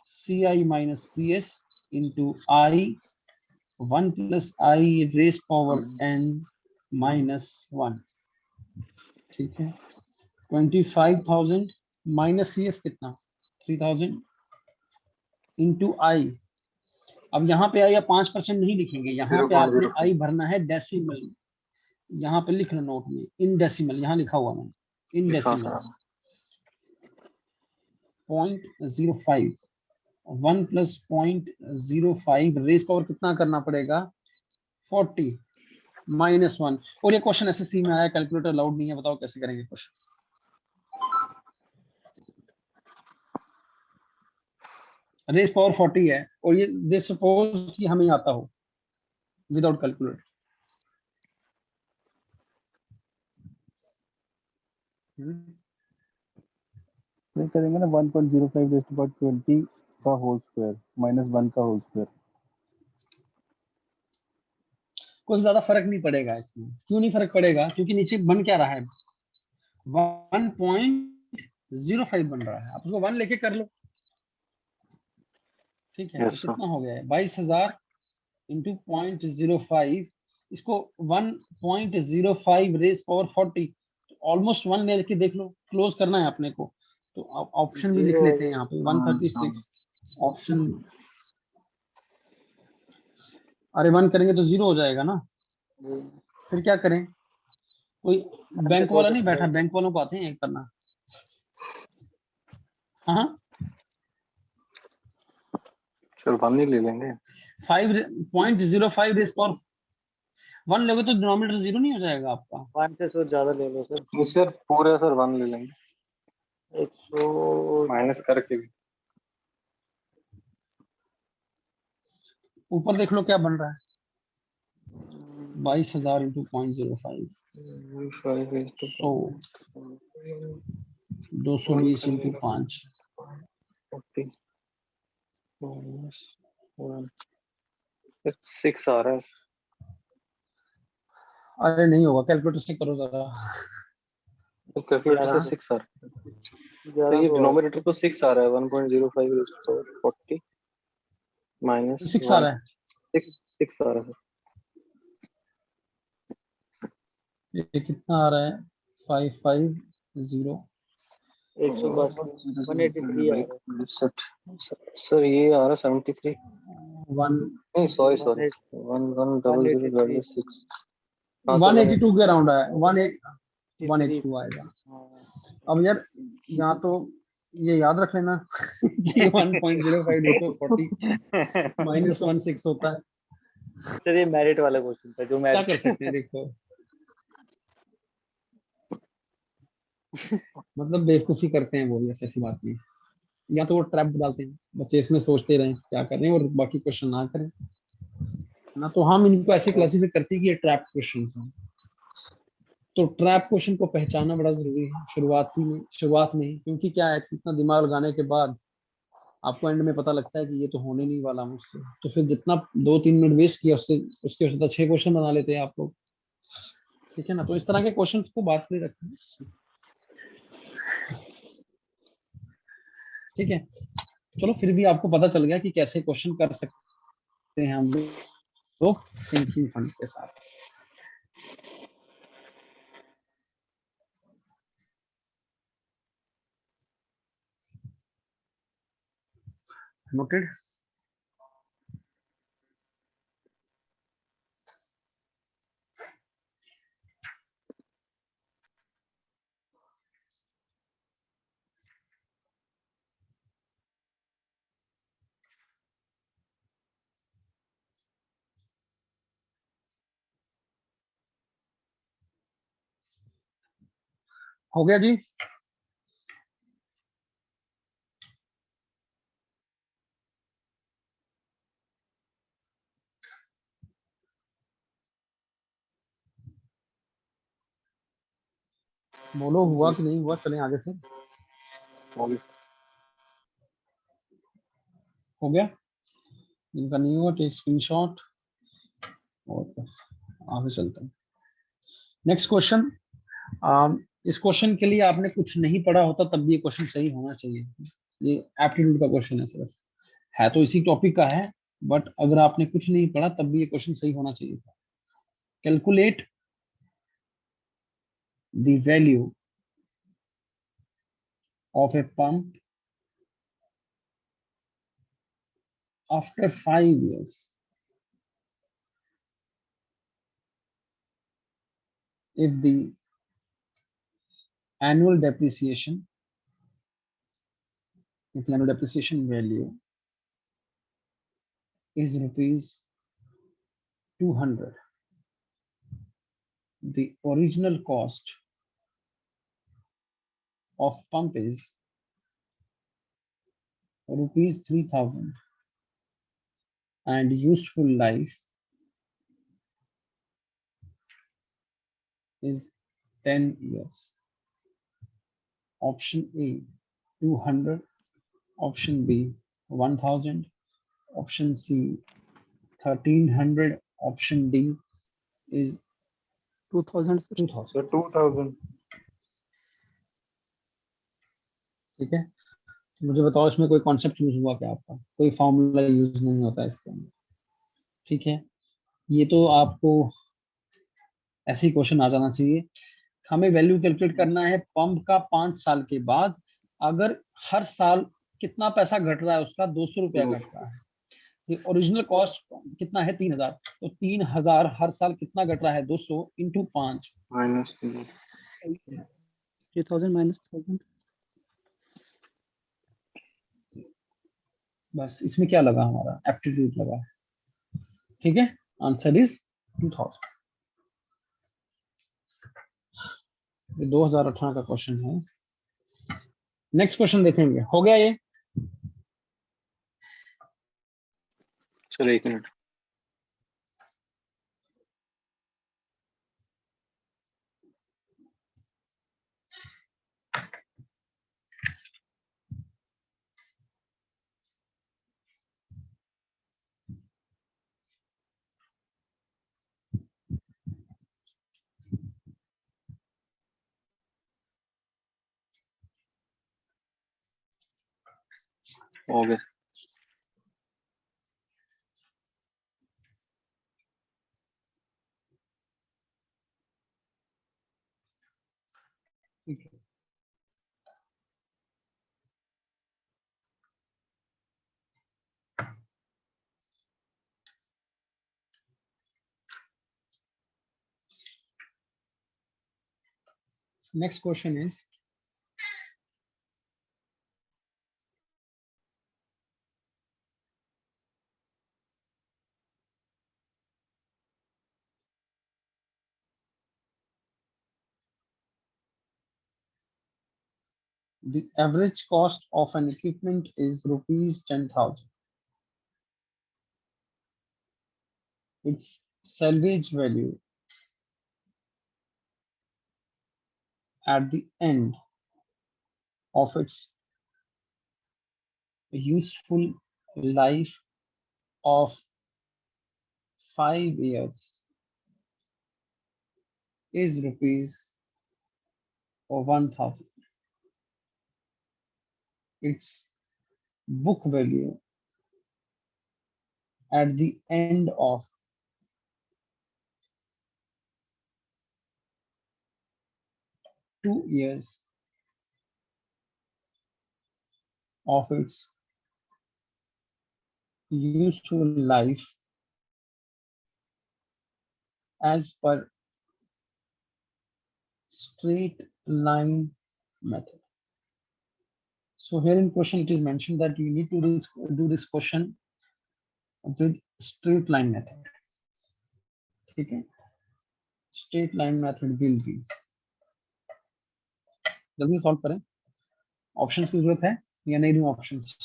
CI minus CS into I 1 plus I raise power n minus 1। ठीक है, 25,000 माइनस CS कितना 3000 इंटू I। अब यहाँ पे आई 5% नहीं लिखेंगे, यहाँ पे आपने 0.05 आई भरना है डेसिमल। यहाँ पे लिख लो नोट में, इन डेसिमल, यहाँ लिखा हुआ मैंने इन लिखा डेसिमल। था 0.05 1 प्लस 0.05 रेस पावर कितना करना पड़ेगा 40 माइनस 1। और ये क्वेश्चन SSC में आया, कैलकुलेटर अलाउड नहीं है, बताओ कैसे करेंगे क्वेश्चन। रेस पावर 40 है और ये सपोज कि हमें आता हो विदाउट कैलकुलेटर। ये करेंगे ना 1.05 रेज़ टू पावर 20 का होल स्क्वायर माइनस 1 का होल स्क्वायर। कोई ज्यादा फर्क नहीं पड़ेगा इसमें। क्यों नहीं फर्क पड़ेगा, क्योंकि नीचे बन क्या रहा है 1.05 बन रहा है, आप उसको 1 लेके कर लो। ठीक है, तो यस सर कितना हो गया है 22,000 इंटू 0.05, इसको 1.05 रेस पावर 40, ऑलमोस्ट 1 लेके देख लो, क्लोज करना है अपने को। तो ऑप्शन भी लिख लेते हैं यहाँ पे 136 ऑप्शन। अरे 1 करेंगे तो 0 हो जाएगा ना, फिर क्या करें। कोई बैंक वाला नहीं बैठा, बैंक वालों को आते हैं एक करना। हाँ, सर 1 ही ले लेंगे। 5.05 रेस पावर 1 लोगे तो डिनोमिनेटर 0 नहीं हो जाएगा आपका। 1 से ज्यादा ले लो सर। नहीं सर पूरा सर 1 ले लेंगे 100 माइनस करके भी। ऊपर देख लो क्या बन रहा है 22,000 इंटू 0.05 100 220 इंटू 5। 6 आ रहा है। अरे नहीं होगा, कैलकुलेटर से करो जरा। तो कैलकुलेटर से 6 आ रहा है सर, ये डिनोमिनेटर तो 6 आ रहा है 1.05 रेज़ टू पावर 40 माइनस 6 आ रहा है, 6 आ रहा है। ये कितना आ रहा है 550 182 आ रहा है। सर ये आ रहा है 73। 1 नहीं सॉरी सॉरी 1100/6। हाँ सर 182 के अराउंड है, 183 182 आएगा। अब यार यहाँ तो ये याद रख लेना कि 1.05 देखो 40 माइनस 16 होता है। सर ये मेरिट वाला क्वेश्चन था जो क्या मेरिट कर सकते हैं देखो, मतलब बेवकूफी करते हैं वो भी, ऐसी बात नहीं। या तो वो ट्रैप डालते हैं, बच्चे इसमें सोचते रहें क्या कर रहे हैं और बाकी क्वेश्चन ना करें ना, तो हम इनको ऐसे क्लासिफाई करते हैं कि ये ट्रैप क्वेश्चन हैं। तो ट्रैप क्वेश्चन को पहचानना बड़ा जरूरी है शुरुआत में ही, क्योंकि क्या है कि इतना दिमाग लगाने के बाद आपको एंड में पता लगता है कि ये तो होने नहीं वाला मुझसे, तो फिर जितना 2-3 मिनट वेस्ट किया उससे उसके उससे 6 क्वेश्चन बना लेते हैं आप लोग। ठीक है ना, तो इस तरह के क्वेश्चन को बात नहीं रखते हैं। ठीक है, चलो फिर भी आपको पता चल गया कि कैसे क्वेश्चन कर सकते हैं हम लोग सिंकिंग फंड के साथ। नोटेड। हो गया जी। बोलो हुआ कि नहीं हुआ, चलें आगे फिर। हो गया, इनका नहीं हुआ टेक स्क्रीनशॉट और आगे चलते हैं। Next question. इस क्वेश्चन के लिए आपने कुछ नहीं पढ़ा होता तब भी ये क्वेश्चन सही होना चाहिए। ये एप्टीट्यूड का क्वेश्चन है, सिर्फ है तो इसी टॉपिक का है, बट अगर आपने कुछ नहीं पढ़ा तब भी ये क्वेश्चन सही होना चाहिए था। Calculate the value of a pump after 5 years if the annual depreciation value is rupees 200. The original cost of pump is rupees 3000 and useful life is 10 years. Option A 200, option B 1000, option C 1300, option D is 2000 2000. So 2000. ठीक है, मुझे बताओ इसमें कोई concept use हुआ क्या आपका? कोई फॉर्मूला यूज नहीं होता इसके अंदर। ठीक है, ये तो आपको ऐसे ही क्वेश्चन आ जाना चाहिए। हमें वैल्यू कैलकुलेट करना है पंप का 5 साल के बाद, अगर हर साल कितना पैसा घट रहा है उसका, 200 रुपया घट रहा है। ये ओरिजिनल कॉस्ट कितना है? 3000, तो 3000 हर साल कितना घट रहा है? 200 इंटू 5 माइनस 3000 minus 1000 बस इसमें क्या लगा? हमारा एप्टीट्यूड लगा। ठीक है, आंसर इज 2000। ये 2018 का क्वेश्चन है। नेक्स्ट क्वेश्चन देखेंगे। हो गया ये? चलो 1 मिनट। हो गया। ठीक है, next question is the average cost of an equipment is rupees 10,000. Its salvage value at the end of its useful life of 5 years is rupees 1000. Its book value at the end of 2 years of its useful life as per straight line method. So here in question it is mentioned that you need to do this question with straight line method. ठीक है, straight line method will be, जल्दी solve करें। Options की जरूरत है या नहीं दूं ऑप्शंस?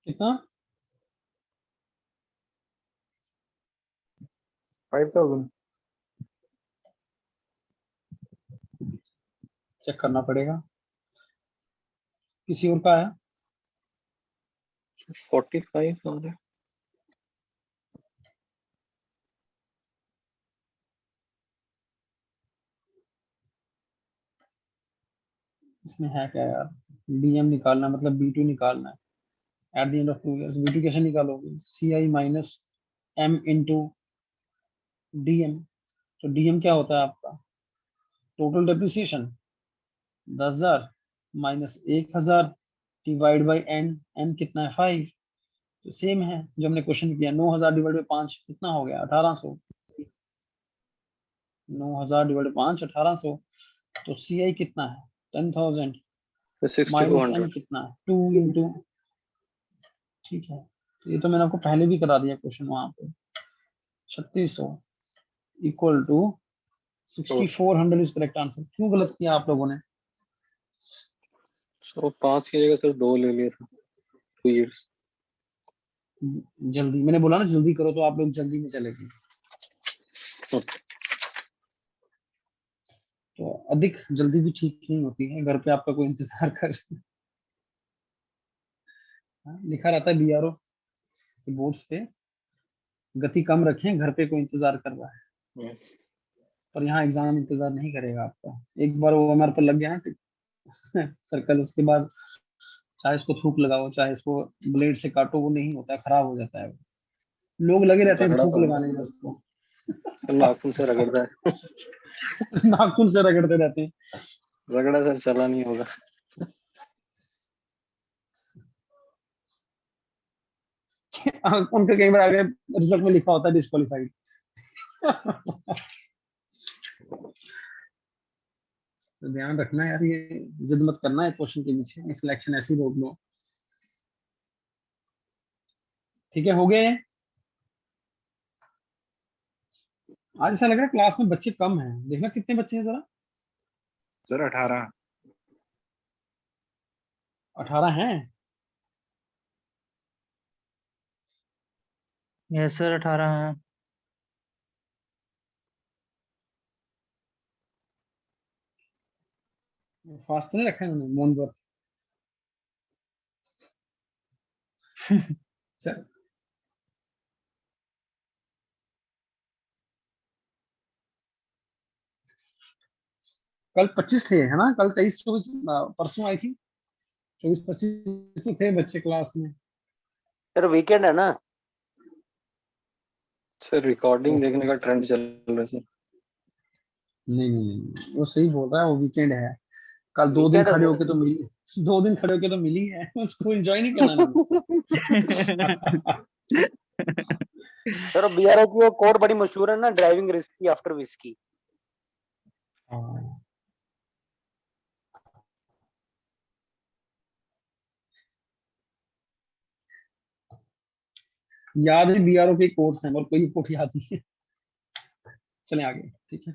कितना 5000 चेक करना पड़ेगा। किसी और का है? 45 आ रहा है। इसमें है क्या यार? डीएम निकालना मतलब B2 निकालना है eight the end of 2 years. B2 कैसे निकालोगे? CI minus M into DM। तो DM क्या होता है आपका? Total depreciation 10,000 minus 1,000 divide by n कितना है 5। तो सेम है जो हमने क्वेश्चन किया। 9,000 डिवाइड बाई 5 कितना हो गया? 1,800। 9,000 डिवाइड बाई 5 1,800। तो CI कितना है? 10,000 माइनस M 6200। कितना है? 2 इंटू। ठीक है, तो ये तो मैंने आपको पहले भी करा दिया क्वेश्चन वहां पे। 3600 equal to 6400 is correct answer. क्यों गलत किया आप लोगों ने? सो 5 की जगह सर 2 ले लिया था। 2 इयर्स। जल्दी, मैंने बोला ना जल्दी करो, तो आप लोग जल्दी में चले गए। तो अधिक जल्दी भी ठीक नहीं होती है। घर पे आपका कोई इंतजार कर लिखा रहता है BRO बोर्ड्स पे, गति कम रखें, घर पे कोई इंतजार कर रहा है। यस। पर यहाँ एग्जाम इंतजार नहीं करेगा आपका। एक बार वो हमारे पर लग गया ना सर्कल, उसके बाद चाहे इसको थूक लगाओ, चाहे इसको ब्लेड से काटो, वो नहीं होता, खराब हो जाता है वो। लोग लगे रहते हैं रगड़ा थूक तो लगाने में उसको नाखून से रगड़ता है। नाखून से रगड़ते रहते हैं। रगड़ा सर चला नहीं होगा। उनके कई बार आगे रिजल्ट में लिखा होता है डिस्क्वालीफाइड। तो ध्यान रखना यार, ये जिद मत करना है क्वेश्चन के पीछे, सिलेक्शन ऐसे ही रोक लो। ठीक है, हो गए। आज ऐसा लग रहा है क्लास में बच्चे कम हैं। देखना कितने बच्चे हैं जरा। सर 18। 18 हैं? यस सर 18 है। फास्ट तो नहीं रखा है उन्होंने मोन पर? चल, कल 25 थे है ना? कल 23 24 परसों आई थी। 24 25 तो थे बच्चे क्लास में। सर वीकेंड है ना। सर रिकॉर्डिंग ओके, देखने का ट्रेंड चल रहा है सर। नहीं नहीं नहीं, वो सही बोल रहा है, वो वीकेंड है। कल 2 दिन वीकेंड है खड़े सर। होके तो मिली। 2 दिन खड़े होके तो मिली है। उसको एंजॉय नहीं करना इन्होंने। सर BRO की वो कोड बड़ी मशहूर है ना, ड्राइविंग रिस्की आफ्टर विस्की। हाँ, याद है BRO के कोर्स हैं और कोई कोर्स याद नहीं है। चले आगे, ठीक है।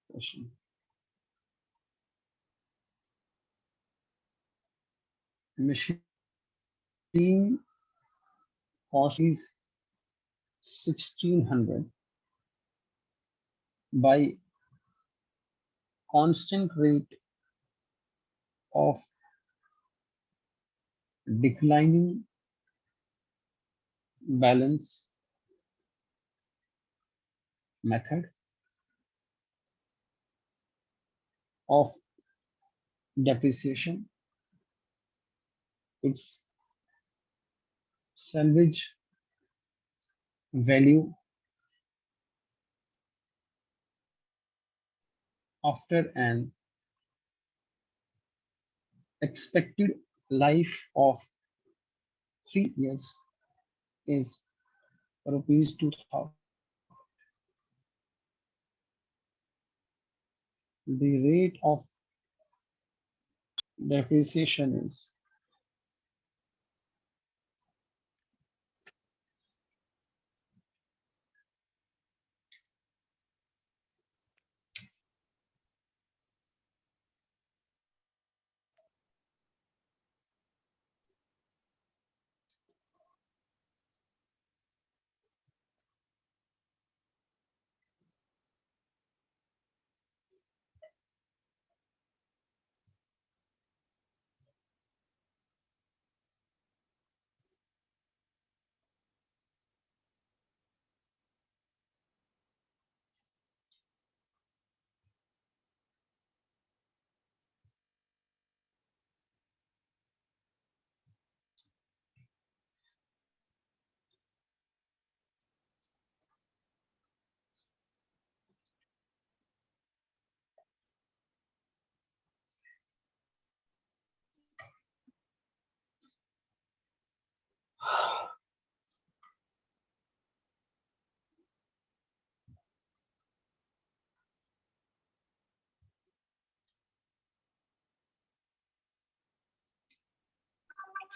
Question, machine cost is 1,600 by constant rate of declining balance method of depreciation. Its salvage value after an expected life of 3 years is rupees 2,000. The rate of depreciation is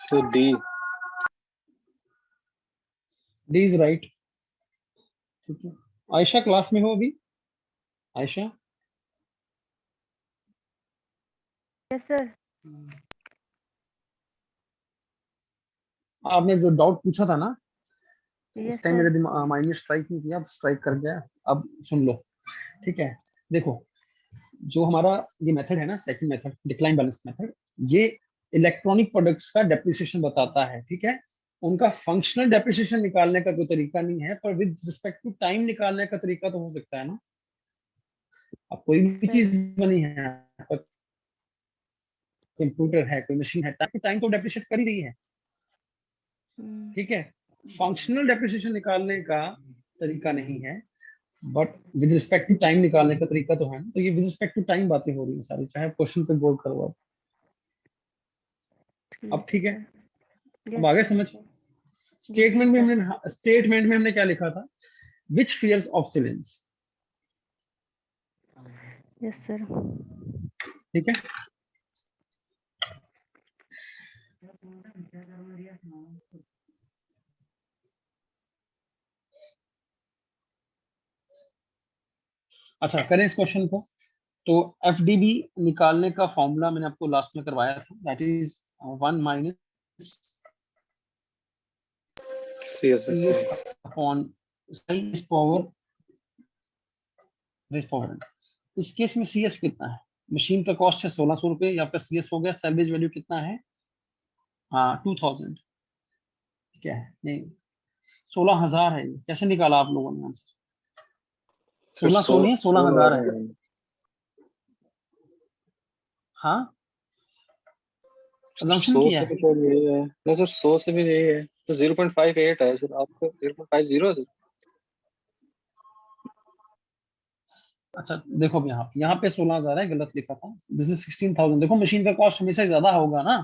So D. D is right. ठीक है, Ayesha class में हो अभी? Ayesha, yes sir. आपने जो doubt पूछा था ना, यस उस टाइम सर। मेरे दिमाग माइंड ने स्ट्राइक नहीं किया, अब स्ट्राइक कर गया। अब सुन लो, ठीक है। देखो, जो हमारा ये मेथड है ना, second method decline balance method, ये इलेक्ट्रॉनिक प्रोडक्ट्स का डेप्रिसिएशन बताता है। ठीक है, उनका फंक्शनल डेप्रिसिएशन निकालने का कोई तरीका नहीं है, पर विद रिस्पेक्ट टू टाइम निकालने का तरीका तो हो सकता है ना। अब कोई भी सर। चीज बनी है, कंप्यूटर है, कोई मशीन है, टाइम तो डेप्रिशिएट कर ही रही है। ठीक है, फंक्शनल डेप्रिसिएशन निकालने का तरीका नहीं है, but with respect to time निकालने का तरीका तो है ना। तो ये विद रिस्पेक्ट टू टाइम बातें हो रही है सारी, चाहे क्वेश्चन पे गौर करो। अब ठीक है, अब आगे समझ। स्टेटमेंट में हमने क्या लिखा था? Which fierce obsolescence. Yes sir. ठीक है, अच्छा करें इस क्वेश्चन को। तो एफडीबी निकालने का फॉर्मूला मैंने आपको लास्ट में करवाया था, that is 1 minus CS upon power. इस केस में CS कितना है? मशीन का कॉस्ट है 1600 रुपए, या आपका CS हो गया। सैलवेज वैल्यू कितना है? 2000। क्या है? नहीं, 16,000 है। कैसे निकाला आप लोगों ने आंसर? 1600 नहीं है, 16,000 है। हाँ, assumption 100 किया से है। तो यही है नहीं सर, 100 से भी यही है तो 0.58 है सर, आपको 0.50 सर। अच्छा देखो, अब यहाँ पे 16,000 है, गलत लिखा था। This is 16,000। देखो, मशीन का कॉस्ट हमेशा ज्यादा होगा ना।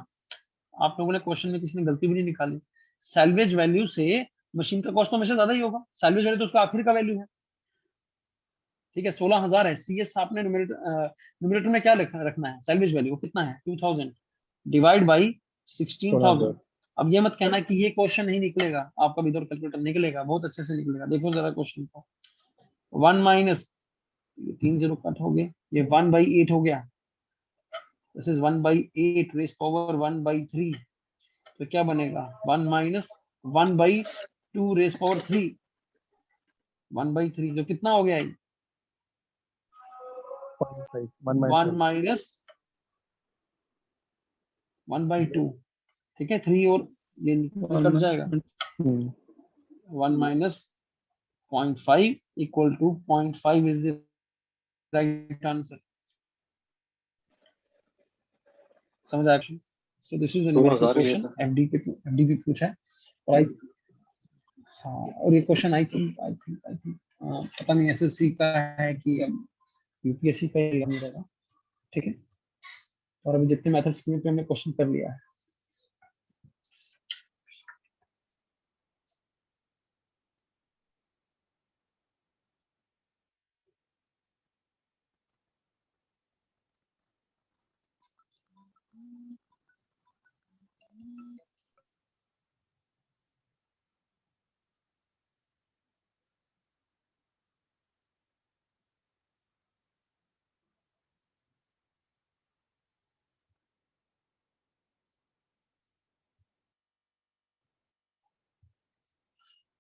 आप लोगों ने क्वेश्चन में किसी ने गलती भी नहीं निकाली। सैलवेज वैल्यू से मशीन का कॉस्ट तो हमेशा ज्यादा ही होगा। सैलवेज वैल्यू तो उसका आखिर का वैल्यू है। ठीक है, 16,000 है। CS आपने न्यूमरेटर में क्या रखना है? सैलवेज वैल्यू कितना है? 2000 डिवाइड बाई 16,000। 16,000। अब ये मत कहना कि ये क्वेश्चन नहीं निकलेगा, आपका विदाउट कैलकुलेटर निकलेगा, बहुत अच्छे से निकलेगा। देखो जरा क्वेश्चन को। 1 माइनस 30 कट हो गए, ये 1/8 हो गया। This is 1/8 raise power 1/3। तो क्या बनेगा? 1 माइनस 1/2 रेस पावर 3, 1/3, जो कितना हो गया? 0.5 1 1/5। माइनस 1/2। ठीक है, 3 और ये कट जाएगा। 1 minus 0.5 equal to 0.5 is the right answer. समझ आया? So this is a numerical 16,000 question, FDP पूछा है। और आई, हाँ, और ये क्वेश्चन आई थिंक पता नहीं एसएससी का है कि अब यूपीएससी का ही रहेगा। ठीक है, और अभी जितने मेथड्स किए पे हमने क्वेश्चन कर लिया है।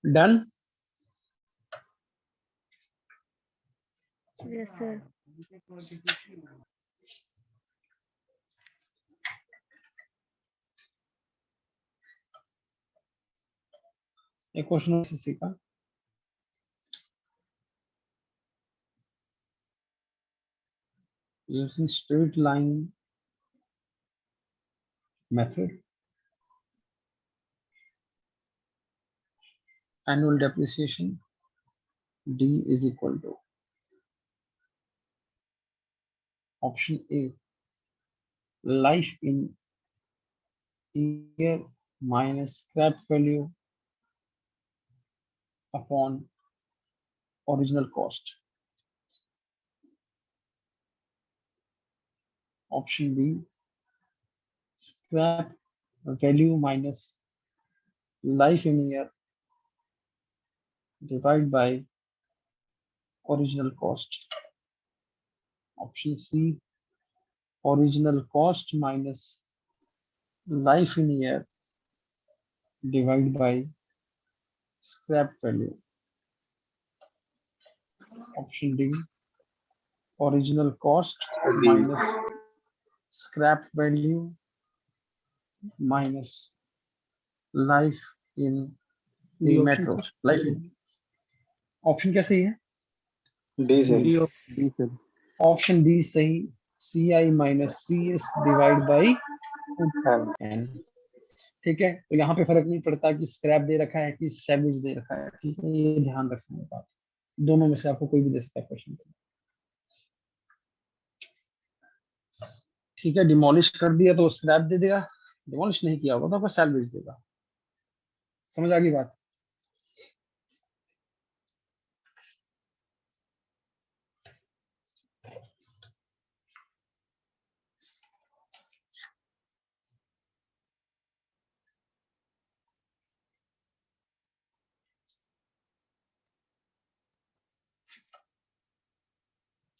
डन। Yes sir. एक क्वेश्चन एसएससी का, using straight line method, annual depreciation D is equal to option A, life in year minus scrap value upon original cost. Option B, scrap value minus life in year divide by original cost. Option C, original cost minus life in year divide by scrap value. Option D, original cost minus scrap value minus life in the D option, metro. sir. Life in option क्या सही है? D sir. D op- D sir. Option D सही, CI minus CS divide by And N। ठीक है, तो यहाँ पे फर्क नहीं पड़ता कि स्क्रैप दे रखा है कि सैवेज दे रखा है, ठीक है, ये ध्यान रखने की बात। दोनों में से आपको कोई भी दे सकता है क्वेश्चन। ठीक है, डिमोलिश कर दिया तो स्क्रैप दे देगा, डिमोलिश नहीं किया होगा तो आपको सैलवेज देगा। समझ आ गई बात?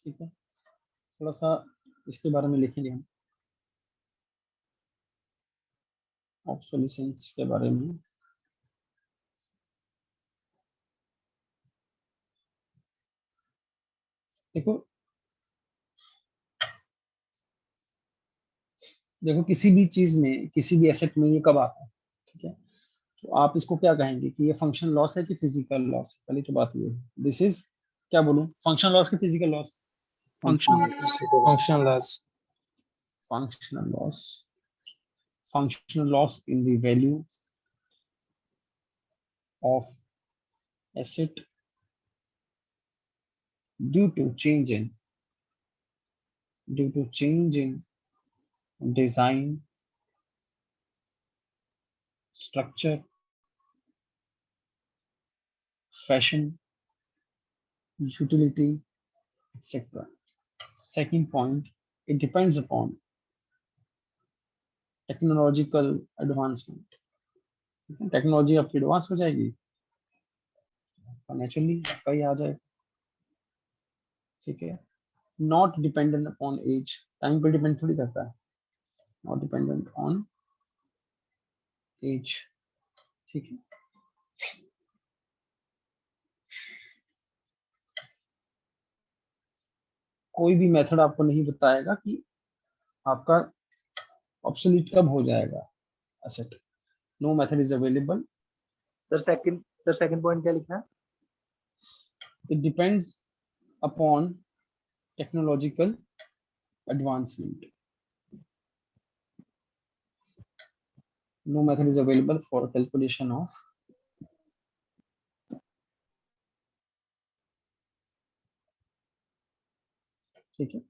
ठीक है, थोड़ा सा इसके बारे में लिखेंगे हम, ऑब्सोलेसेंस के बारे में। देखो देखो किसी भी चीज में, किसी भी एसेट में ये कब आता है, ठीक है, तो आप इसको क्या कहेंगे कि ये फंक्शनल लॉस है कि फिजिकल लॉस? पहले तो बात ये है, दिस इज, क्या बोलूं, फंक्शनल लॉस की physical loss? Function loss. Functional loss. Functional loss in the value of asset due to change in design, structure, fashion, utility, etc. Second point, it depends upon technological advancement. Technology आपकी advance हो जाएगी, naturally कहीं आ जाए, ठीक है। Not dependent upon age, time पे depend थोड़ी करता है, नॉट डिपेंडेंट ऑन एज, ठीक है। कोई भी मेथड आपको नहीं बताएगा कि आपका ऑब्सोलीट कब हो जाएगा asset, no method is available. Sir second point क्या लिखना है? It depends upon technological advancement, no method is available for calculation of, ठीक है।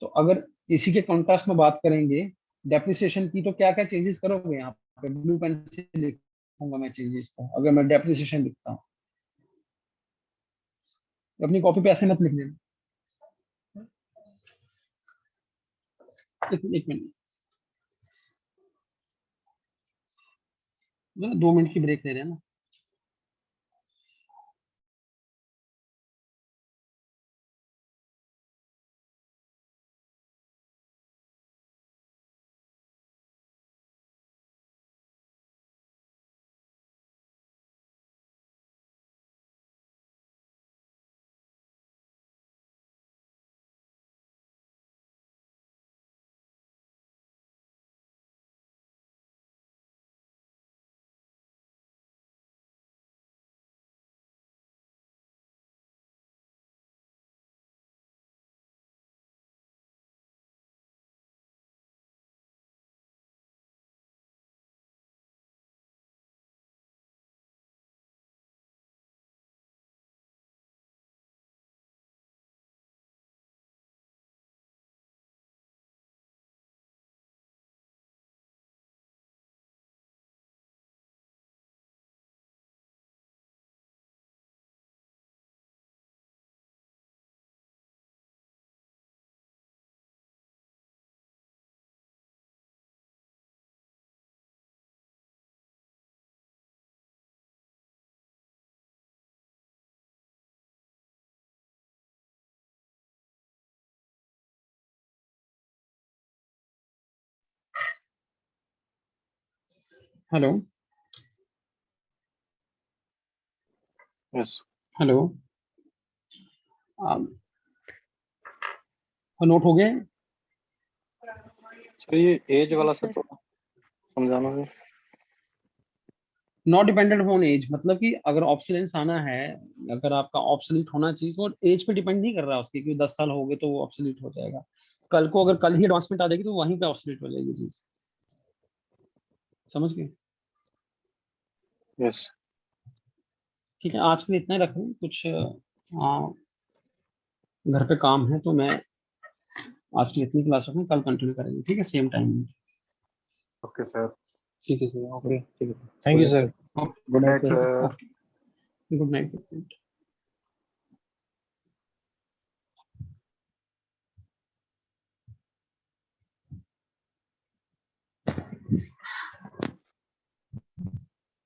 तो अगर इसी के कॉन्ट्रास्ट में बात करेंगे डेप्रिसिएशन की, तो क्या क्या चेंजेस करोगे? यहाँ पे ब्लू पेन से लिखूंगा मैं चेंजेस को, अगर मैं डेप्रिसिएशन लिखता हूँ, अपनी कॉपी पे ऐसे मत लिख देना, एक मिनट, 2 मिनट की ब्रेक ले रहे हैं ना। हेलो यस हेलो, नोट हो गए? सर ये एज वाला सर सर। थोड़ा समझाना है। नॉट डिपेंडेंट ऑन एज, मतलब कि अगर ऑब्सोलेंस आना है, अगर आपका ऑब्सोलीट होना चाहिए वो एज पे डिपेंड नहीं कर रहा उसकी, क्योंकि 10 साल हो गए तो वो ऑब्सोलीट हो जाएगा। कल को अगर कल ही एडवांसमेंट आ जाएगी तो वहीं पे ऑब्सोलीट हो जाएगी चीज, समझ गए? यस ठीक है, आज के लिए इतना ही रख रहे हैं, कुछ घर पे काम है, तो मैं आज की इतनी क्लास रखूँ, कल कंटिन्यू करेंगे, ठीक है, सेम टाइम। Okay sir. ठीक है सर, ओके, ठीक है, thank you sir. Good night sir. Sir. Okay, good night.